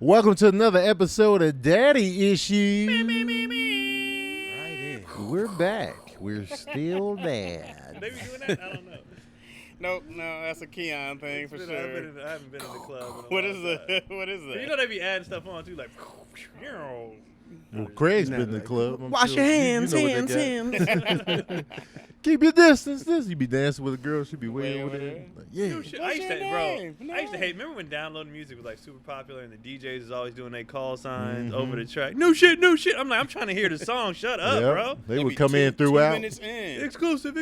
Welcome to another episode of Daddy Issues. Right in. We're back. We're still dad. They be doing that? I don't know. Nope, no, that's a Keon thing for sure. I haven't been in the club. What is that? What is But that? you know they be adding stuff on too, like. Well, Craig's been in the club. I'm Wash sure. your hands, You know what hands, they got. hands. Keep your distance. You be dancing with a girl. She be way over there. Like, yeah. No shit. I used to, I used to hate. Remember when downloading music was like super popular and the DJs is always doing their call signs over the track? No shit, no shit. I'm like, I'm trying to hear the song. Shut up, Yep. bro. They would come in throughout. 2 minutes in. Exclusive.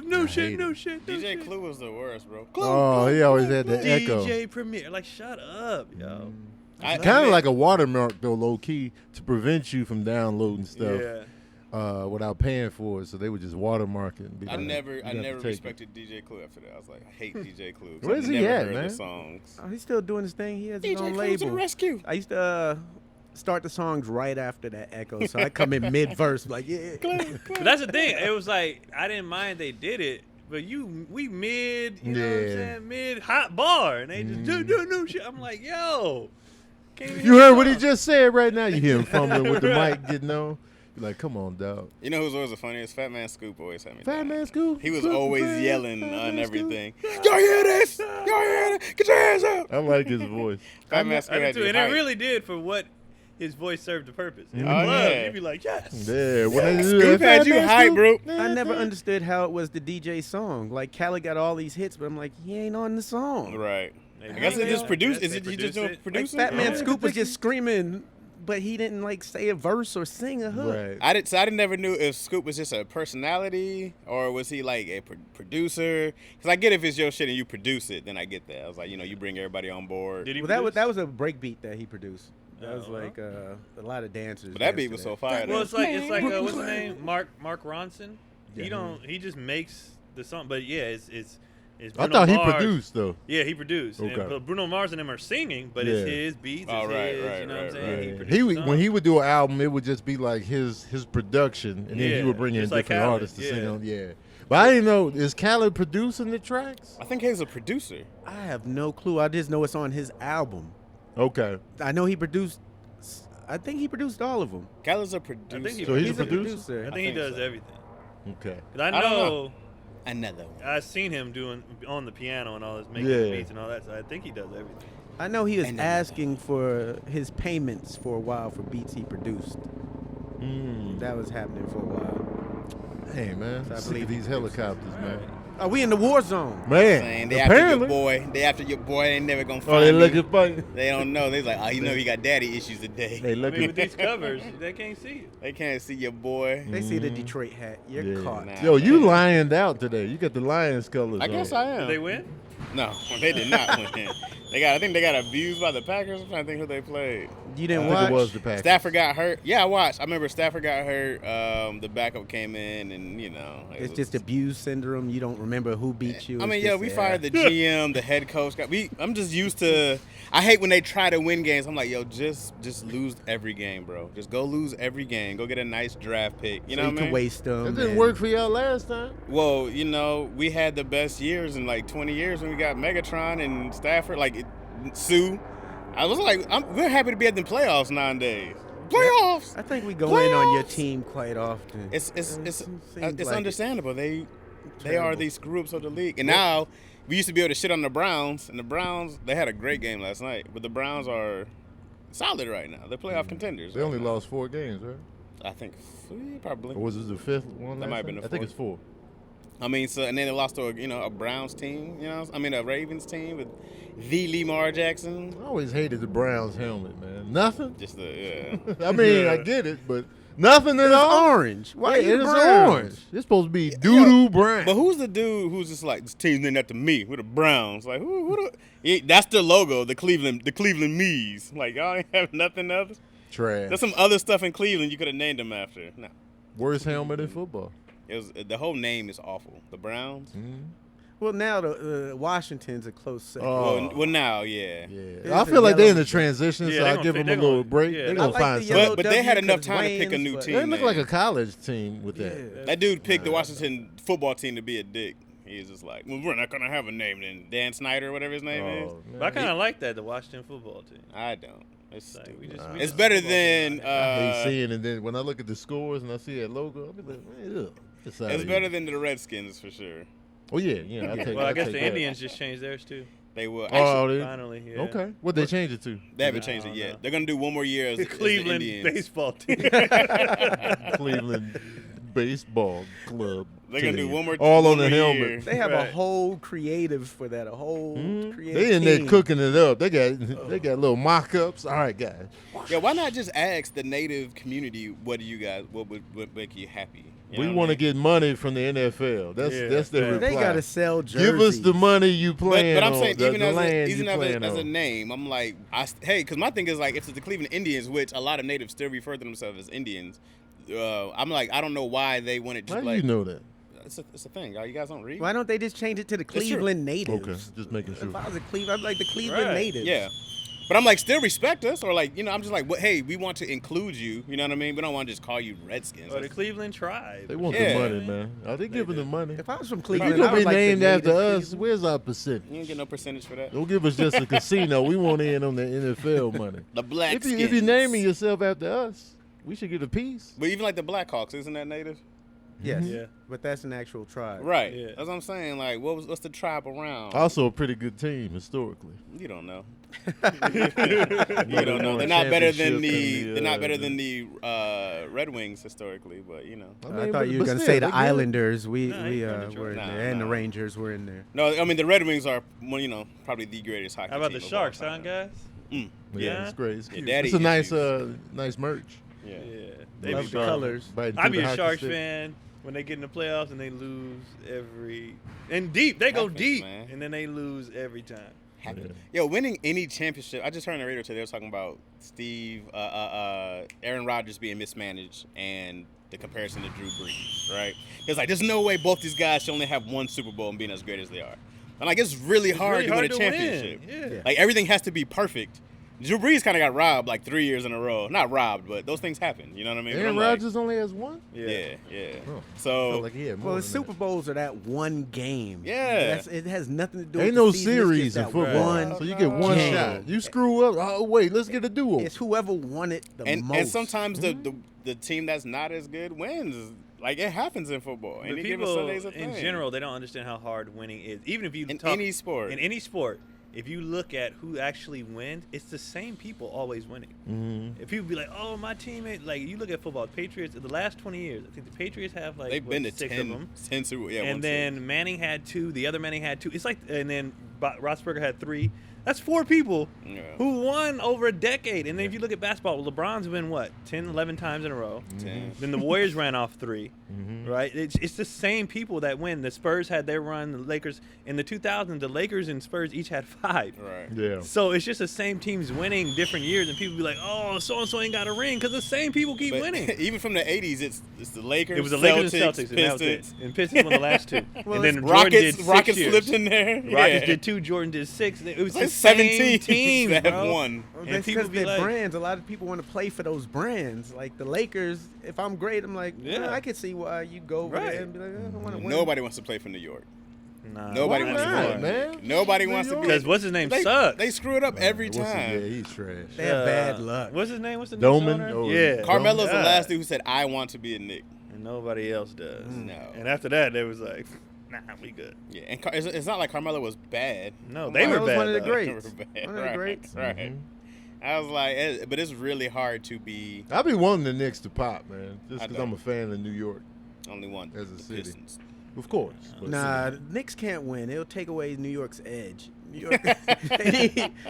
No shit, no shit. No DJ shit. Clue was the worst, bro. Oh, he always had the echo. DJ Premier. Like, shut up, yo. Kind of like a watermark, though, low key, to prevent you from downloading stuff. Yeah. Without paying for it, so they would just watermark it. And be I like, never you have to take respected DJ Clue after that. I was like, I hate DJ Clue. Where's he never at, heard man? The songs. Oh, he's still doing his thing. He has his DJ own Clue to the label. rescue. I used to start the songs right after that echo, so I come in mid-verse like, yeah. But that's the thing. It was like, I didn't mind they did it. But we mid, you know what I'm saying? Mid hot bar. And they just no shit. I'm like, yo. You heard what he just said right now? You hear him fumbling with the mic getting on. You're like, come on, dog. You know who's always the funniest? Fat Man Scoop always had me Fat down. Man Scoop? He was Scoop, always Fat yelling Man on Scoop. everything. Y'all hear this? Y'all hear it? Get your hands up. I like his voice. Fat Man Scoop I did had too. you And it hyped. really did for what his voice served the purpose. In the Oh, club, yeah. you'd be like, yes. Yeah, when they do Scoop that, had Fat you Man hyped, Scoop. bro. I never understood how it was the DJ song. Like, Khaled got all these hits, but I'm like, he ain't on the song. Right. Maybe I guess they it just are. produced. I Is guess it they you just produce doing it. producing? Fat Man Yeah. Scoop was just screaming, but he didn't, like, say a verse or sing a hook. Right. I never knew if Scoop was just a personality or was he like a producer. Because I get if it's your shit and you produce it, then I get that. I was like, you bring everybody on board. Did he Well, produce? that was a break beat that he produced. That was Oh, like a lot of dancers. But that danced beat to was that. so fire. Well, though. it's like what's his name? Mark Ronson. Yeah. He just makes the song. But yeah, it's I Bruno thought he Mars. produced, though. Yeah, he produced. Okay. But Bruno Mars and them are singing, but it's Yeah. his beats. Oh, It's right, his, right, you know what I'm right, saying? right. He He produced would, the when song. he would do an album, it would just be like his production, and then he Yeah, would bring in just like different Khaled, artists to sing yeah. on. Yeah, but I didn't know, is Khaled producing the tracks? I think he's a producer. I have no clue. I just know it's on his album. Okay, I know he produced. I think he produced all of them. Khaled's a producer. think he- so he's He's a a producer. producer. I think he think does so. everything. Okay, 'Cause I don't know. know. Another one. I've seen him doing on the piano and all this, making Yeah. beats and all that. So I think he does everything. I know he was And asking for his payments for a while for beats he produced. That was happening for a while. hey man, So I sick believe of he these produced. helicopters, man. Are we in the war zone? Man, Saying they after your apparently. boy. They after your boy. They never gonna Oh, find they him. looking funny. They don't know. They like, oh, he got daddy issues today. They I mean, looking. with these covers, they can't see it. They can't see your boy. They see the Detroit hat. You're Yeah. caught. Nah. Yo, you lioned out today. You got the Lions colors. I guess on. I am. Did they win? No, they did not win. I think they got abused by the Packers. I'm trying to think who they played. You I didn't think watch? it was the Packers. Stafford got hurt. Yeah, I watched. I remember Stafford got hurt. The backup came in, and it It's was- just abuse syndrome. You don't remember who beat you. I mean, It's yeah, just, we fired the GM, the head coach. I'm just used to. I hate when they try to win games. I'm like, yo, just lose every game, bro. Just go lose every game. Go get a nice draft pick. You so know you what I can mean? waste them. It didn't and- work for y'all last time. Well, we had the best years in like 20 years when we got Megatron and Stafford, Sue. I was like, we're happy to be at the playoffs nowadays. Playoffs. I think we go in on your Playoffs! team quite often. It's Seems like it. understandable. They are Terrible. these groups of the league, and now we used to be able to shit on the Browns, and the Browns they had a great game last night, but the Browns are solid right now. They're playoff contenders. They only right now. lost 4 games, right? I think probably. Or was it the 5th one? That last might have time? been the I think fourth. it's 4. I mean, so and then they lost to a Browns team. A Ravens team with the Lamar Jackson. I always hated the Browns helmet, man. Nothing. Just the I mean, I get it, but nothing at It's all. orange. Why Yeah, are you it is brown? orange. It's supposed to be doo-doo brown. But who's the dude who's just like this team's named after me with the Browns? Like that's their logo, the Cleveland Mees. Like y'all ain't have nothing else. Trash. There's some other stuff in Cleveland you could have named them after. No, Worst helmet in football. the whole name is awful. The Browns. Well, now the Washington's a close second. Oh. Well, now, yeah. Yeah, It's I a feel like they're in yellow- the transition, Yeah, so they I gonna give fit- them a they little gonna- break. yeah. They're I gonna like find the something. yellow But they had W enough 'cause time to pick a Wayans, new but- team. They look name. like a college team with that. Yeah. That dude picked the Washington football team to be a dick. He's just like, well, we're not gonna have a name then. Dan Snyder, whatever his name is. Oh, But I kind of like that, the Washington football team. I don't. It's Like, stupid. we It's just better football than game. I hate seeing, and then when I look at the scores and I see that logo, I'll be like, man, ugh. it's better than the Redskins for sure. Oh yeah. Well, I guess the that. Indians just changed theirs too. They will. Oh, Actually, they, Finally, yeah. okay. What they change it to? they haven't I changed it don't yet. know. They're gonna do one more year as The as the Cleveland Indians. baseball team. Cleveland Baseball Club. They're gonna do team. one more. All one on the more helmet. year. They have a Right. whole creative for that. A whole creative They in there team. cooking it up. They got little mock-ups. All right, guys. Yeah, why not just ask the native community what would make you happy? You know We what want I to mean? get money from the NFL. That's Yeah, that's their yeah. reply. They gotta sell jerseys. Give us the money you But, playing but I'm on, saying the, even the as land even you as playing a on. name, I'm like, hey, because my thing is like, if it's the Cleveland Indians, which a lot of natives still refer to themselves as Indians, I'm like, I don't know why they wouldn't just How do like. you know that? It's a thing. You guys don't read? Why don't they just change it to the true. Cleveland Natives? Okay, just making sure. If I was a Cleveland, I'd be like the Cleveland Right. Natives. Yeah. But I'm like, still respect us, or like, I'm just like, hey, we want to include you. You know what I mean? We don't want to just call you Redskins. Or the Cleveland Tribe. They want Yeah. the money, man. Are they giving the money? If I was from If Cleveland, you I gonna would be like the named after native us, Cleveland. where's our percentage? You don't get no percentage for that. Don't give us just a casino. We want in on the NFL money. The Black If you're naming yourself after us, we should get a piece. But even like the Blackhawks, isn't that native? Yes. Yeah. But that's an actual tribe. Right. Yeah. That's what I'm saying. Like, what's the tribe around? Also a pretty good team historically. You don't know. You You don't know. They're not better than championship they're not better than the Red Wings historically, but you know. I thought you were gonna say the Islanders. We Nah, we he's from were Detroit. in Nah, there, and the nah. Rangers were in there. No, I mean the Red Wings are probably the greatest hockey How about team the of all Sharks, huh, time. guys? Mm. Yeah, Yeah. it's great. It's Yeah, cute. daddy It's a nice issues. nice merch. Yeah. They Love be the fun. colors. Biting I through be the a hockey Sharks stick. fan when they get in the playoffs and they lose every and deep. They go Happens, deep man. and then they lose every time. Happen. Yo, winning any championship. I just heard on the radio today they were talking about Aaron Rodgers being mismanaged and the comparison to Drew Brees, right? It's like there's no way both these guys should only have one Super Bowl and being as great as they are. And like it's really hard to win a championship. Yeah. Like everything has to be perfect. Drew Brees kind of got robbed like 3 years in a row. Not robbed, but those things happen. You know what I mean? But Aaron I'm like, Rodgers only has one. Yeah. Oh. So Felt like he had more Well, the than Super Bowls are that one game. Yeah. It has nothing to do that. Ain't with no the season. It's series just in that football, one so you get one game. shot. You screw up. Oh wait, let's get a duo. It's whoever won it the most. and sometimes the team that's not as good wins. Like it happens in football. But Any given people Sunday's a in thing. general, they don't understand how hard winning is. Even if you In talk any sport. in any sport, if you look at who actually wins, it's the same people always winning. Mm-hmm. If people be like, "Oh, my teammate," like you look at football, Patriots. In the last 20 years, I think the Patriots have like They've been to 6 of 10 them. Super yeah, And then Manning had 2. The other Manning had 2. It's like, and then Roethlisberger had 3. That's 4 people Yeah. who won over a decade. And then if you look at basketball, LeBron's been what 10, 11 times in a row. 10. Then the Warriors ran off 3. Mm-hmm. Right? It's the same people that win. The Spurs had their run. The Lakers in the 2000s, the Lakers and Spurs each had 5. Right. Yeah. So it's just the same teams winning different years, and people be like, "Oh, so and so ain't got a ring," because the same people keep But winning. even from the 80s, it's the Lakers, It was the Lakers and Celtics, and that was it. Pistons. And Pistons won the last 2. Well, and then Jordan Rockets did 6 Rockets years. slipped in there. Rockets yeah. did 2. Jordan did 6. It was It's like the same 17 team, that have bro. won. Well, And that's people because be they're like- brands. A lot of people want to play for those brands. Like the Lakers, if I'm great, I'm like, Yeah. I can see why you go over Right. there and be like, I don't want to win. Nobody wants to play for New York. Nah. Nobody Why wants to not, play. man? Nobody New wants to York. be. Because what's his name They, sucks. they screw it up every What's his- time. Yeah, he's trash. They have bad luck. What's his name? What's the Doman? next owner? Oh, Yeah. Carmelo's the God. last dude who said, "I want to be a Knick." And nobody else does. No. And after that, they was like, "Nah, we good." Yeah, and it's not like Carmelo was bad. No, Come they on. were Carmelo's bad. one of the though. greats. They were bad. One of the Right, greats. Right. Mhm. I was like, but it's really hard to be I be wanting the Knicks to pop, man, just I because don't. I'm a fan of New York, only one. As a the city. Pistons. of course. but Nah, still. the Knicks can't win. It'll take away New York's edge. New York,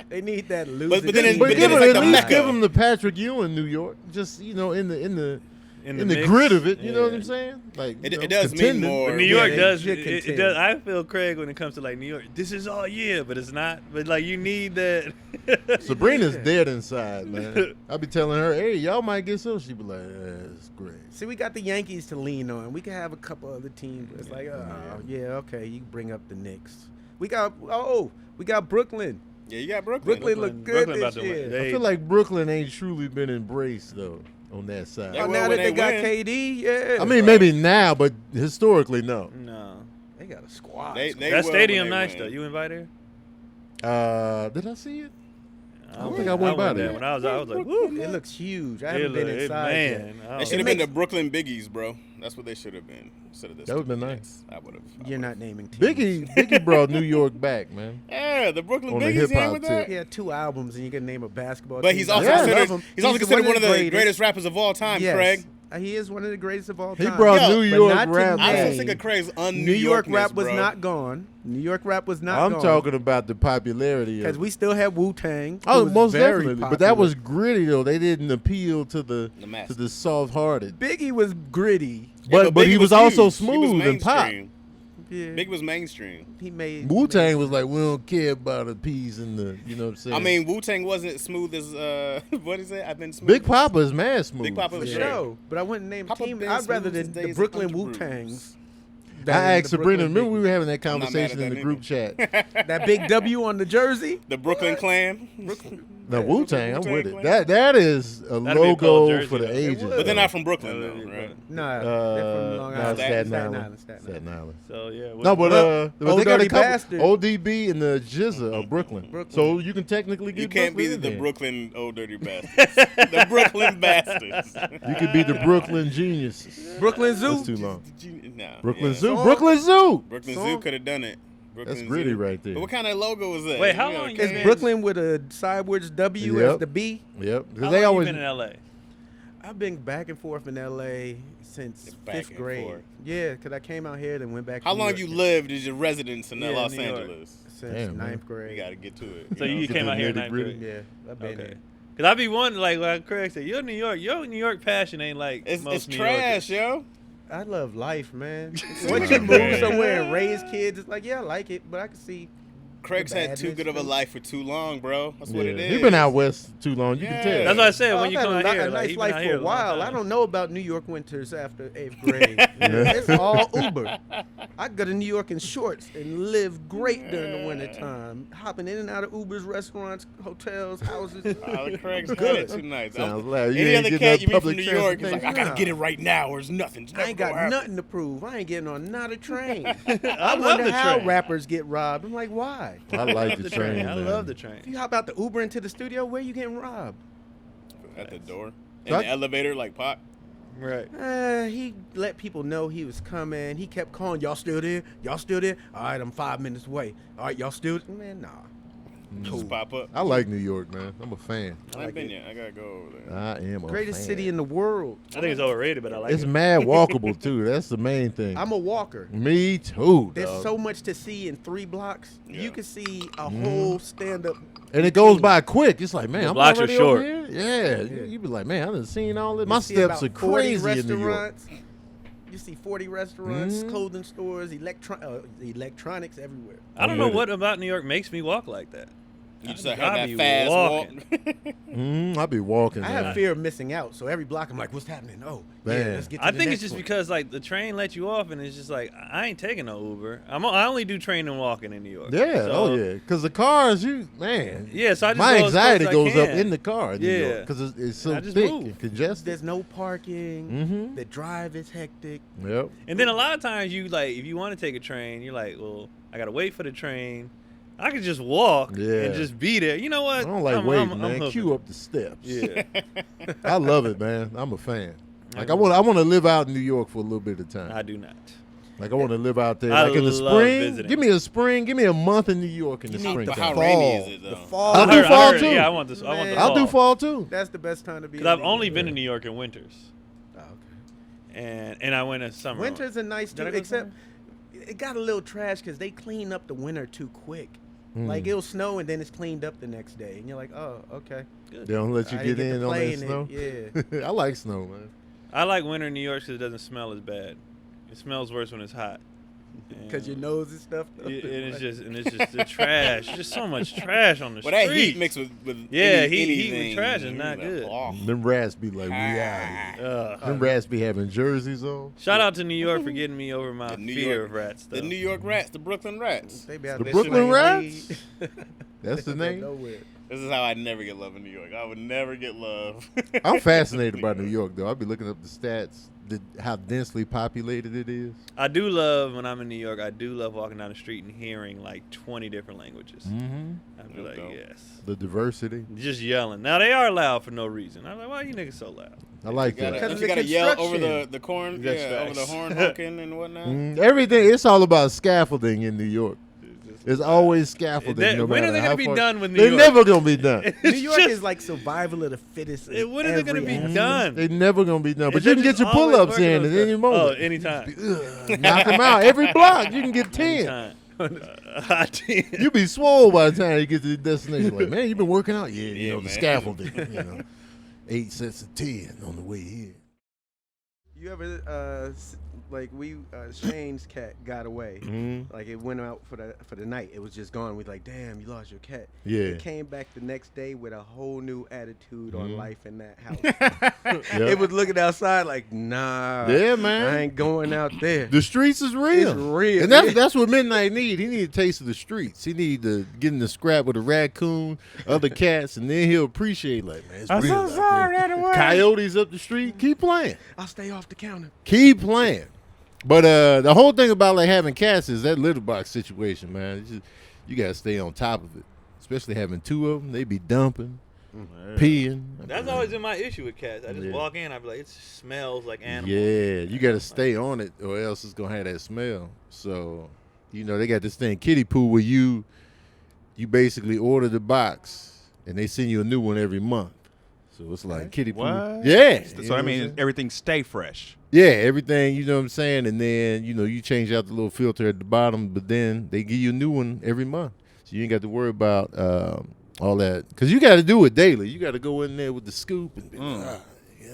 they need that losing. But then it- team. But then give it's him like at the least Mecca. give him the Patrick Ewing, New York. Just in the In the mix. grit of it. You know what Yeah. I'm saying? Like It- you know, it does mean contending. more. But New Yeah, York they does. should It contend. does. I feel Craig when it comes to like New York. This is all year, but it's not. But like you need that. Sabrina's dead inside, man. I be telling her, hey, y'all might get some. She be like, it's great. See, we got the Yankees to lean on. We can have a couple other teams. It's like, okay, you bring up the Knicks. We got Brooklyn. Yeah, you got Brooklyn. Brooklyn look good Brooklyn about this to win. year. They- I feel like Brooklyn ain't truly been embraced though on that side. Yeah, Oh, well, now when that they they got win. KD, yeah. I mean, maybe now, but historically, no. No. they got a squad. They That will stadium when they nice win. though. You invite her? Did I see it? don't think I went by there. When I was like, woo. It looks huge. I haven't been inside yet. They should have been the Brooklyn Biggies, bro. That's what they should have been. Instead of the That would've been stupid nice. Knicks. I would have. You're not naming teams. Biggie brought New York back, man. Yeah, the Brooklyn On the Biggies. hip-hop Yeah, with that. tip. He had 2 albums, and you can name a basketball But team. he's also Yeah. considered one of the greatest rappers of all time, Yes. Craig. He is one of the greatest of all He time. brought Yo, New but York not rap today. I'm back. so sick of Craig's New York rap was bro. not gone. New York rap was not I'm gone. talking about the popularity of Because we still have Wu-Tang. Oh, who was most very definitely. But popular. that was gritty though. They didn't appeal to the masses. soft-hearted. But was gritty. But Biggie he was also huge. He was smooth and pop. mainstream. Yeah. Big was mainstream. He made Wu-Tang was like, we don't care about the peas and the, you know what I'm saying? I mean, Wu-Tang wasn't smooth as what is it? I've been smooth. Big Papa is mad smooth. Big Papa for was Yeah. great. sure. But I wouldn't name a Papa team. been I'd rather smooth the as days Brooklyn of Wu-Tangs. I asked Sabrina, remember we Biggies. were having that I'm not mad conversation at in that the group chat. That big W on the jersey. The Brooklyn Clan. No, Wu-Tang, I'm with Wu-Tang it. That is a That'd be a cool logo jersey, for the though. ages. But they're not from Brooklyn, Yeah, though, right? Nah, they're from Long no, Island. Staten Island. Staten Staten Island. So yeah. No, but Old they got a Dirty couple. Bastard. ODB and the Jizza of Brooklyn. So you can technically get You can't be Brooklyn the in. Brooklyn old dirty bastards. The Brooklyn bastards. You could be the Brooklyn geniuses. Brooklyn That's Zoo. too long. Nah, Brooklyn yeah. Zoo. Song. Brooklyn Zoo. Brooklyn Song. Zoo could have done it. Brooklyn That's gritty Zoo. right there. But what kind of logo was that? Wait, how You know, long you It's been- Brooklyn with a sideways W Yep. as the B. Yep. How Because they long always. you been in LA? I've been back and forth in LA since Back 5th and grade. forth. Yeah, because I came out here and went back. How to New long York you lived as your residence in Yeah, Los New York. Angeles? since Damn, man. 9th grade. You got to get to it. So you Get came the out here in ninth nitty-gritty. grade. Yeah, I've been Okay. here. Cause I be wondering, like Craig said, your New York passion ain't like It's most New trash, Yorkers. yo. I love life, man. Once you move somewhere and raise kids, it's like, yeah, I like it, but I can see. Craig's had too badness, good of a too. life for too long, bro. That's what it is. He's been out west too long. You Yeah. can tell. That's what I said when I've you had come a, out lot- here. a like, nice he been life out for here a long while. time. I don't know about New York winters after 8th grade. It's all Uber. I go to New York in shorts and live great during the wintertime, hopping in and out of Ubers, restaurants, hotels, houses. Craig's Good. good. Too nice. Sounds loud. You Any ain't other getting cat no you meet from public New York is like, I transportation. gotta get it right now, or it's nothing. It's I ain't got never gonna happen. nothing to prove. I ain't getting on not a train. I love wonder the how train. rappers get robbed. I'm like, why? I like the train. I man. love the If train. you hop out the Uber into the studio, where you getting robbed? At the door. In So I- the elevator, like Pac. Right. He let people know he was coming. He kept calling, y'all still there? Y'all still there? All right, I'm 5 minutes away. All right, y'all still there? Man, nah. Just pop up. I like New York, man. I'm a fan. I ain't been yet. I gotta go over there. I am a Greatest fan. city in the world. I think it's overrated, but I like It's it. mad walkable too. That's the main thing. I'm a walker. Me too. There's dog. so much to see in 3 blocks. Yeah. You can see a whole stand-up. And it goes by quick. It's like, man, The I'm blocks are already short. over here. Yeah. You be like, man, I done seen all this. You My see steps about are 40 crazy in New York. restaurants. You see 40 restaurants, clothing stores, electronics everywhere. I don't I'm know with what about New York makes me walk like that. You just I have that be fast walking. walk. I be walking. I man. have fear of missing out, so every block I'm like, what's happening? Oh, yeah, Man. let's get to I the think it's next just one. because like the train lets you off, and it's just like I ain't taking no Uber. I only do train and walking in New York. Yeah, So, oh yeah. Because the cars, man. Yeah, so I just my go as close anxiety as I goes up can. in the car in New Yeah. York because it's so I just thick move. and congested. There's no parking. Mhm. The drive is hectic. Yep. And then a lot of times you like if you want to take a train, you're like, well, I gotta wait for the train. I could just walk Yeah. and just be there. You know what? I don't like I'm waiting, man. hooked. Queue up the steps. Yeah. I love it, man. I'm a fan. Like I want to live out in New York for a little bit of time. I do not. Like I want to live out there. I Like in the love spring. visiting. Give me a spring. Give me a month in New York in the You need spring. the But how fall. rainy is it, though? The fall. I'll do fall too. Yeah, I want this. I want the Man. fall. I'll do fall too. That's the best time to be. Because I've only been to New York in winters, Oh, okay. and I went in summer. Winters are nice Did too, I go except it got a little trash because they clean up the winter too quick. Hmm. Like it'll snow and then it's cleaned up the next day, and you're like, oh, okay. They don't let you I get didn't in to on play that in snow. it. Yeah. I like snow, man. I like winter in New York because it doesn't smell as bad. It smells worse when it's hot. Because your nose is stuffed up. And it's just the trash. Just so much trash on the Well, that street. heat mixed with Yeah, any, heat with anything, trash is not like, good. oh. Them rats be like, we out here. Them rats be having jerseys on. Shout out to New York for getting me over my The New fear York- of rats. The Though. New York Rats, the Brooklyn Rats. They be out The there Brooklyn slinging Rats? weed. That's the They name. go nowhere. This is how I never get love in New York. I would never get love. I'm fascinated by New York, though. I'll be looking up the stats, how densely populated it is. I do love, when I'm in New York, I do love walking down the street and hearing like 20 different languages. Mm-hmm. I'd be like, yes. The diversity. Just yelling. Now, they are loud for no reason. I'm like, why are you niggas so loud? I like that. Because you got to yell over the corn, over the horn honking and whatnot. Everything, it's all about scaffolding in New York. It's always scaffolding. No when matter are they how going to be far. done with New They're York? never going to be done. New York is like survival of the fittest. When are they going to be done? They're never going to be done. But They're you can get just your always pull-ups working in on at any stuff. moment. Oh, anytime. Knock them out. Every block, you can get 10. Anytime. You be swole by the time you get to the destination. Like, man, you been working out? Yeah, Yeah, the man. scaffolding. 8 sets of 10 on the way here. You ever Shane's cat got away. Mm-hmm. Like it went out for the night. It was just gone. We like, damn, you lost your cat. Yeah. It came back the next day with a whole new attitude on life in that house. Yep. It was looking outside like, nah. Yeah, man. I ain't going out there. The streets is real. It's real. And that's what Midnight need. He need a taste of the streets. He need to get in the scrap with a raccoon, other cats, and then he'll appreciate, like, man, it's I'm real so out sorry, there. that away. Coyotes up the street. Keep playing. I'll stay off the counter. Keep playing. But the whole thing about like having cats is that litter box situation, man. It's just, you gotta stay on top of it, especially having 2 of them. They be dumping, peeing. That's always been my issue with cats. I just walk in, I be like, it smells like animals. Yeah, you gotta stay on it, or else it's gonna have that smell. So, they got this thing, Kitty Poo, where you basically order the box and they send you a new one every month. So it's like Kitty Poo. What? Yeah. So I mean, everything stay fresh. Yeah, everything, you know what I'm saying? And then, you change out the little filter at the bottom, but then they give you a new one every month. So you ain't got to worry about all that. Because you got to do it daily. You got to go in there with the scoop and be like, you know what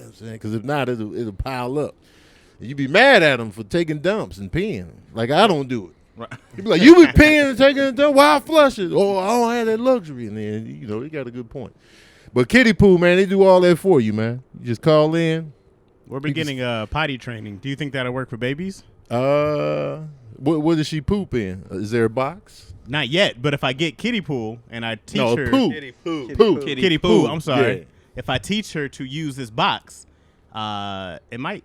I'm saying? Because if not, it'll pile up. And you be mad at them for taking dumps and peeing. Like, I don't do it. Right. You be like, you be peeing and taking a dump? Why I flush it? Oh, I don't have that luxury. And then, you got a good point. But Kitty Poo, man, they do all that for you, man. You just call in. We're beginning potty training. Do you think that'll work for babies? What does she poop in? Is there a box? Not yet, but if I get kiddie pool and I teach No, her poo. Kitty poo. Poo. kiddie poo, I'm sorry. Yeah. If I teach her to use this box, it might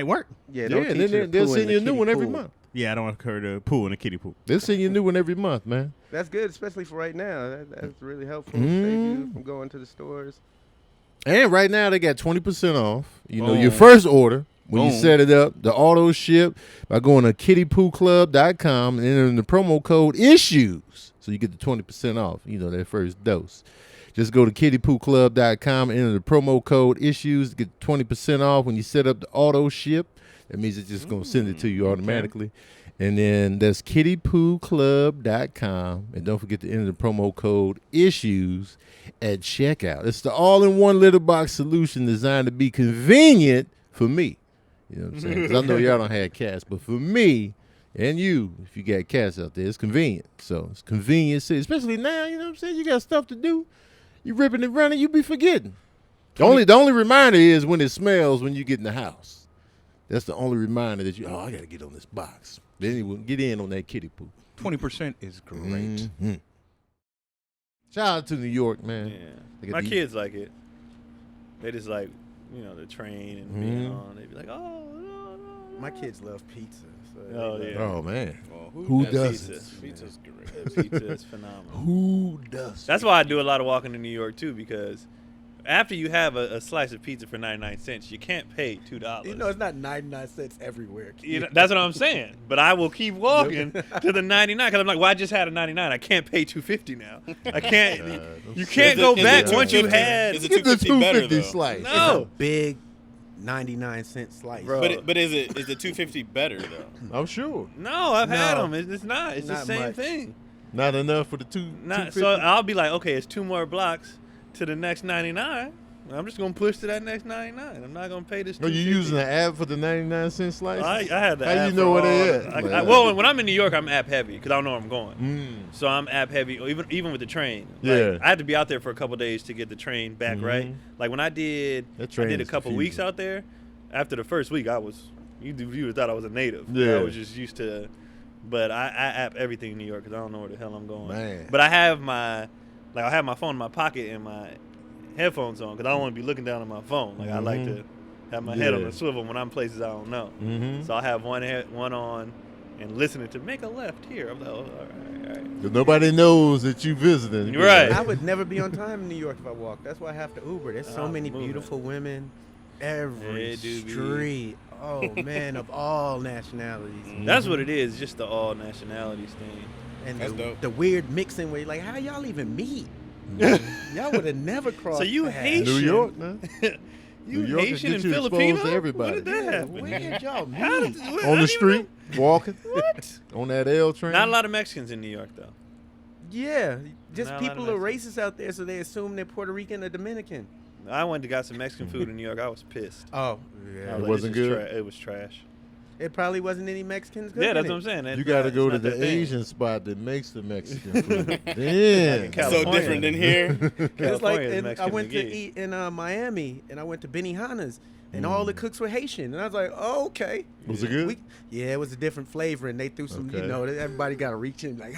work. Yeah, don't Yeah, teach her to they'll poo in send the you a new kiddie one every pool. month. Yeah, I don't want her to poo in a kiddie pool. They'll send you a new one every month, man. That's good, especially for right now. That's really helpful. Mm. Save you from going to the stores. And right now they got 20% off. Your first order when you set it up, the auto ship by going to kittypooclub.com and entering the promo code ISSUES. So you get the 20% off, that first dose. Just go to kittypooclub.com and enter the promo code ISSUES to get 20% off when you set up the auto ship. That means it's just going to send it to you automatically. And then that's kittypooclub.com. And don't forget to enter the promo code ISSUES at checkout. It's the all-in-one litter box solution designed to be convenient for me. You know what I'm saying? Because I know y'all don't have cats. But for me and you, if you got cats out there, it's convenient. So it's convenient, especially now, you know what I'm saying? You got stuff to do. You ripping and running, you be forgetting. The only reminder is when it smells when you get in the house. That's the only reminder that I got to get on this box. Then you will get in on that kitty poo. 20% is great. Mm-hmm. Shout out to New York, man. Yeah. My kids like it. They just like, the train and being on. They be like, oh, no. My kids love pizza. So Oh, yeah. Oh, man. Well, Who does doesn't? Pizza's great. Pizza is phenomenal. Who does? That's why I do a lot of walking to New York, too, because after you have a slice of pizza for 99 cents, you can't pay $2. it's not 99 cents everywhere. That's what I'm saying. But I will keep walking to the 99 because I'm like, well, I just had a 99. I can't pay $2.50 now. I can't. You can't go back once you had. Is it Get the $2.50 better, $2.50 though? slice. No. Big 99-cent slice. Bro. But is the $2.50 better, though? I'm sure. No, I've had No. them. It's not. It's the Not same much. thing. Not enough for the Not, $2.50. so I'll be like, okay, it's 2 more blocks to the next 99. I'm just gonna push to that next 99. I'm not gonna pay this. Are you using the app for the 99-cent slice? I had the How app you know for where they all- at? well, when I'm in New York, I'm app heavy because I don't know where I'm going. Mm. So I'm app heavy, even with the train. Yeah. Like, I had to be out there for a couple days to get the train back right. Like when I did That train a is couple weeks confusing. out there. After the first week, you would thought I was a native. Yeah. I was just used to. But I app everything in New York because I don't know where the hell I'm going. Man. But I have my like I have my phone in my pocket and my headphones on because I don't want to be looking down at my phone. Like I like to have my head on the swivel when I'm places I don't know. So I have one on and listening to make a left here. I'm like, oh, all right. 'Cause nobody knows that you visiting. Right. I would never be on time in New York if I walked. That's why I have to Uber. There's so many moving. beautiful women every Yeah, dude, be- street. Oh man, of all nationalities. That's what it is, just the all nationalities thing. And That's dope. the weird mixing where you're like, how y'all even meet? Y'all would have never crossed So you paths. Haitian? New York, man. You New York Haitian will and get you Filipino? exposed to everybody. When did that happen? Where did y'all meet? How did- On I the didn't street, walking. What? On that L train. Not a lot of Mexicans in New York, though. Yeah, just Not a lot people of are racist out there, so they assume they're Puerto Rican or Dominican. I went and got some Mexican food in New York. I was pissed. Oh, I yeah. was It wasn't this is good? It was trash. It probably wasn't any Mexicans. Yeah, that's cooking what I'm it. saying. That- You got to that's go to not the their thing. Asian spot that makes the Mexican food. Then. Cal- So California. different than here. It's like, California is and I Mexican went to McGee. eat in Miami, and I went to Benihana's, and all the cooks were Haitian, and I was like, oh, okay. Was it good? Yeah, it was a different flavor, and they threw some, Okay. everybody got to reach in, like,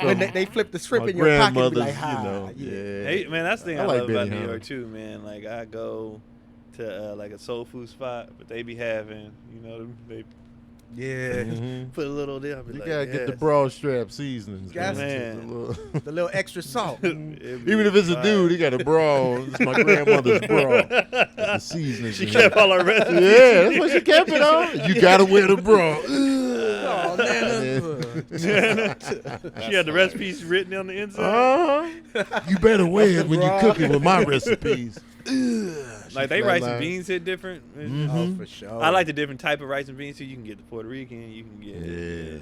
when they flip the shrimp My in your pocket, and be grandmother's, like, ha. you know. Yeah. Yeah. Hey, man, that's the thing I I, like love about New Benihana. York too, man. Like I go to like a soul food spot, but they be having, they Yeah. put a little there. You gotta get the broad strap seasonings. Got Man. The little- The little extra salt. Even if it's a dude, he got a bra. It's my grandmother's bra. The seasonings. She in kept it. all her recipes. Yeah, that's what she kept it on. You gotta wear the bra. Oh, Nana. She had the recipes written on the inside. You better wear it when you cook it with my recipes. Like they flat rice line. and beans hit different. Oh, for sure. I like the different type of rice and beans too. You can get the Puerto Rican. You can get. Yeah.